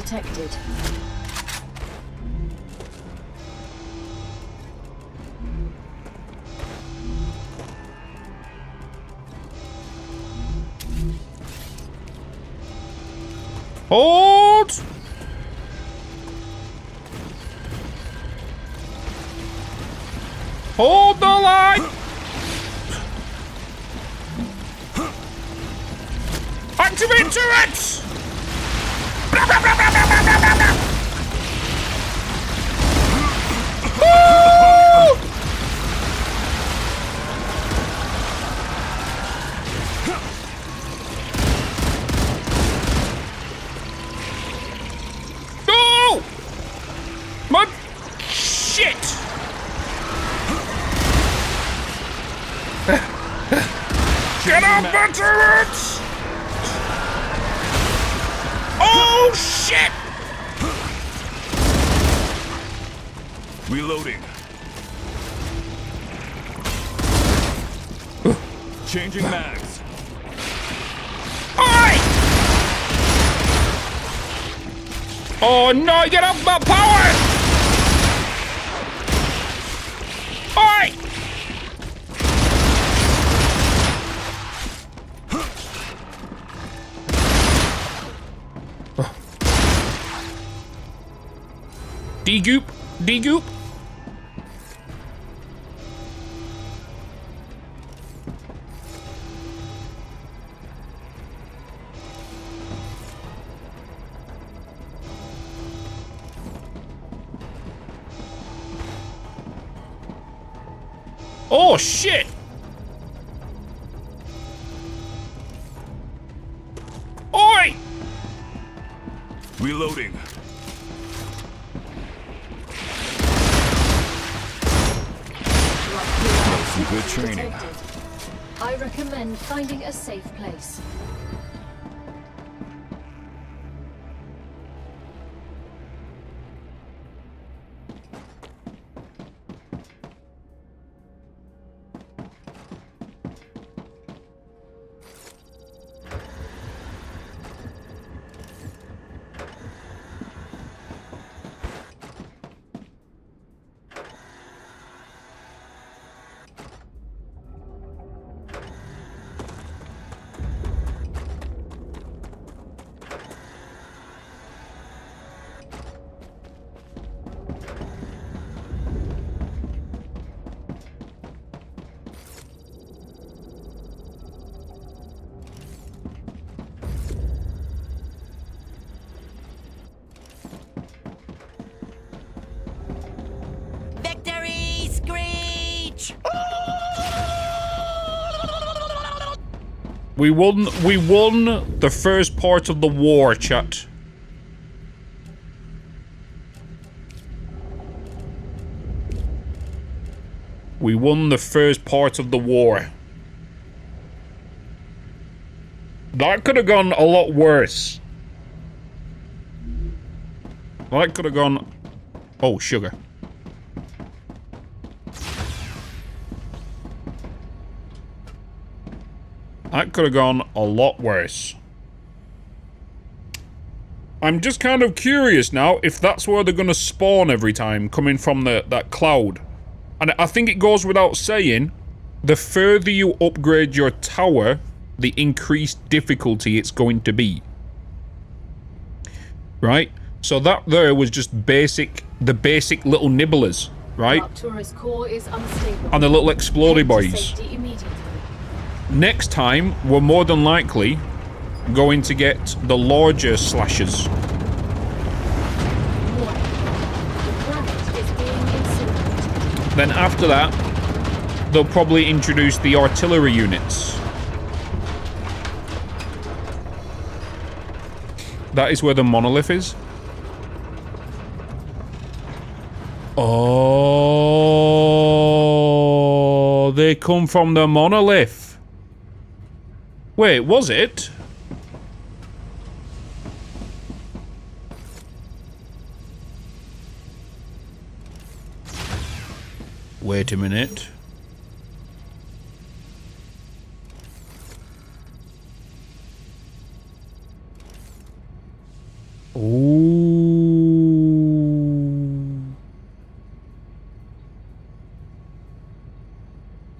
detected. Hold! Hold the line! Activate turrets! Blah, blah, blah, blah, blah, blah, blah, blah. Woo! No! My shit! Get off the turrets! Oh shit! Reloading. Changing mags. Oi! Oh no, get off my power! Oi! D-goop, D-goop. Oh shit! Oi! Reloading. Some good training. Detected. I recommend finding a safe place. Victory screech! We won the first part of the war, chat. We won the first part of the war. That could have gone a lot worse. That could have gone... Oh, sugar. That could have gone a lot worse. I'm just kind of curious now if that's where they're going to spawn every time, coming from that cloud. And I think it goes without saying, the further you upgrade your tower, the increased difficulty it's going to be. Right? So that there was just the basic little nibblers, right? Arcturus core is unstable. And the little explodey Head to boys. safety immediately. Next time, we're more than likely going to get the larger slashers. Warning. The planet is being incinerated. Then after that, they'll probably introduce the artillery units. That is where the monolith is. Oh, they come from the monolith. Wait, was it? Wait a minute. Ooh.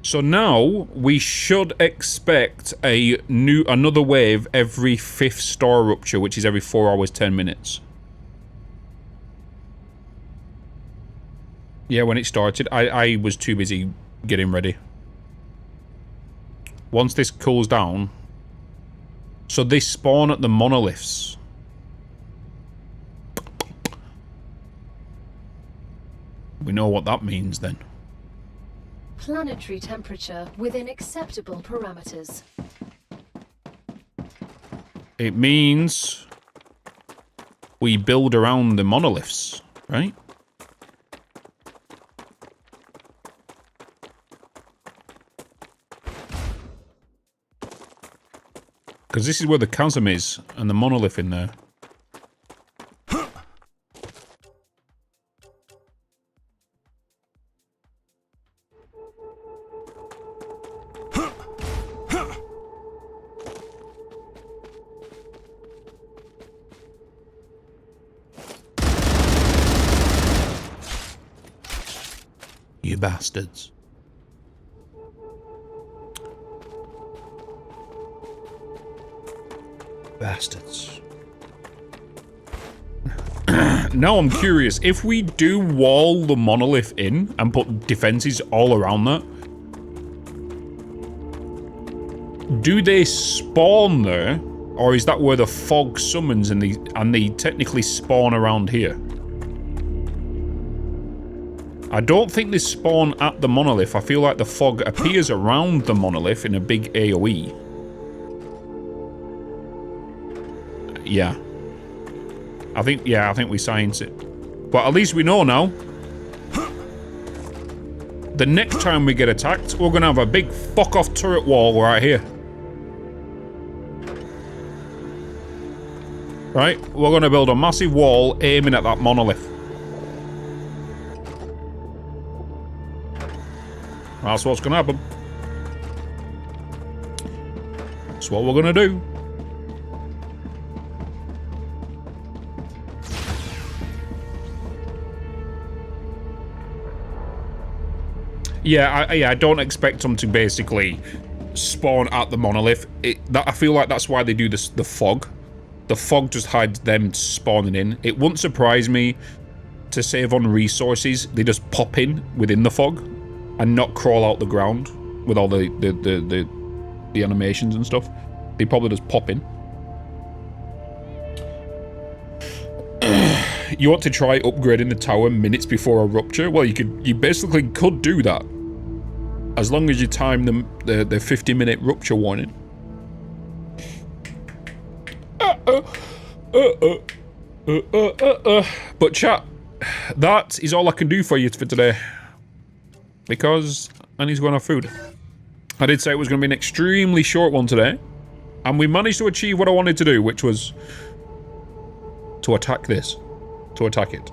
So now we should expect another wave every 5th star rupture, which is every 4 hours, 10 minutes. Yeah, when it started, I was too busy getting ready. Once this cools down... So they spawn at the monoliths. We know what that means then. Planetary temperature within acceptable parameters. It means we build around the monoliths, right? Because this is where the chasm is, and the monolith in there. You bastards. Bastards. Now I'm curious, if we do wall the monolith in and put defenses all around that, do they spawn there, or is that where the fog summons and they technically spawn around here? I don't think they spawn at the monolith. I feel like the fog appears around the monolith in a big AoE. Yeah. I think we science it. But at least we know now. The next time we get attacked, we're gonna have a big fuck-off turret wall right here. Right? We're gonna build a massive wall aiming at that monolith. That's what's gonna happen. That's what we're gonna do. Yeah, I don't expect them to basically spawn at the monolith. I feel like that's why they do this. The fog just hides them spawning in. It wouldn't surprise me to save on resources. They just pop in within the fog and not crawl out the ground with all the animations and stuff. They probably just pop in. You want to try upgrading the tower minutes before a rupture? Well, you basically could do that. As long as you time the 50-minute rupture warning. But chat, that is all I can do for you for today. Because I need to go and have food. I did say it was going to be an extremely short one today. And we managed to achieve what I wanted to do, which was to attack this. To attack it.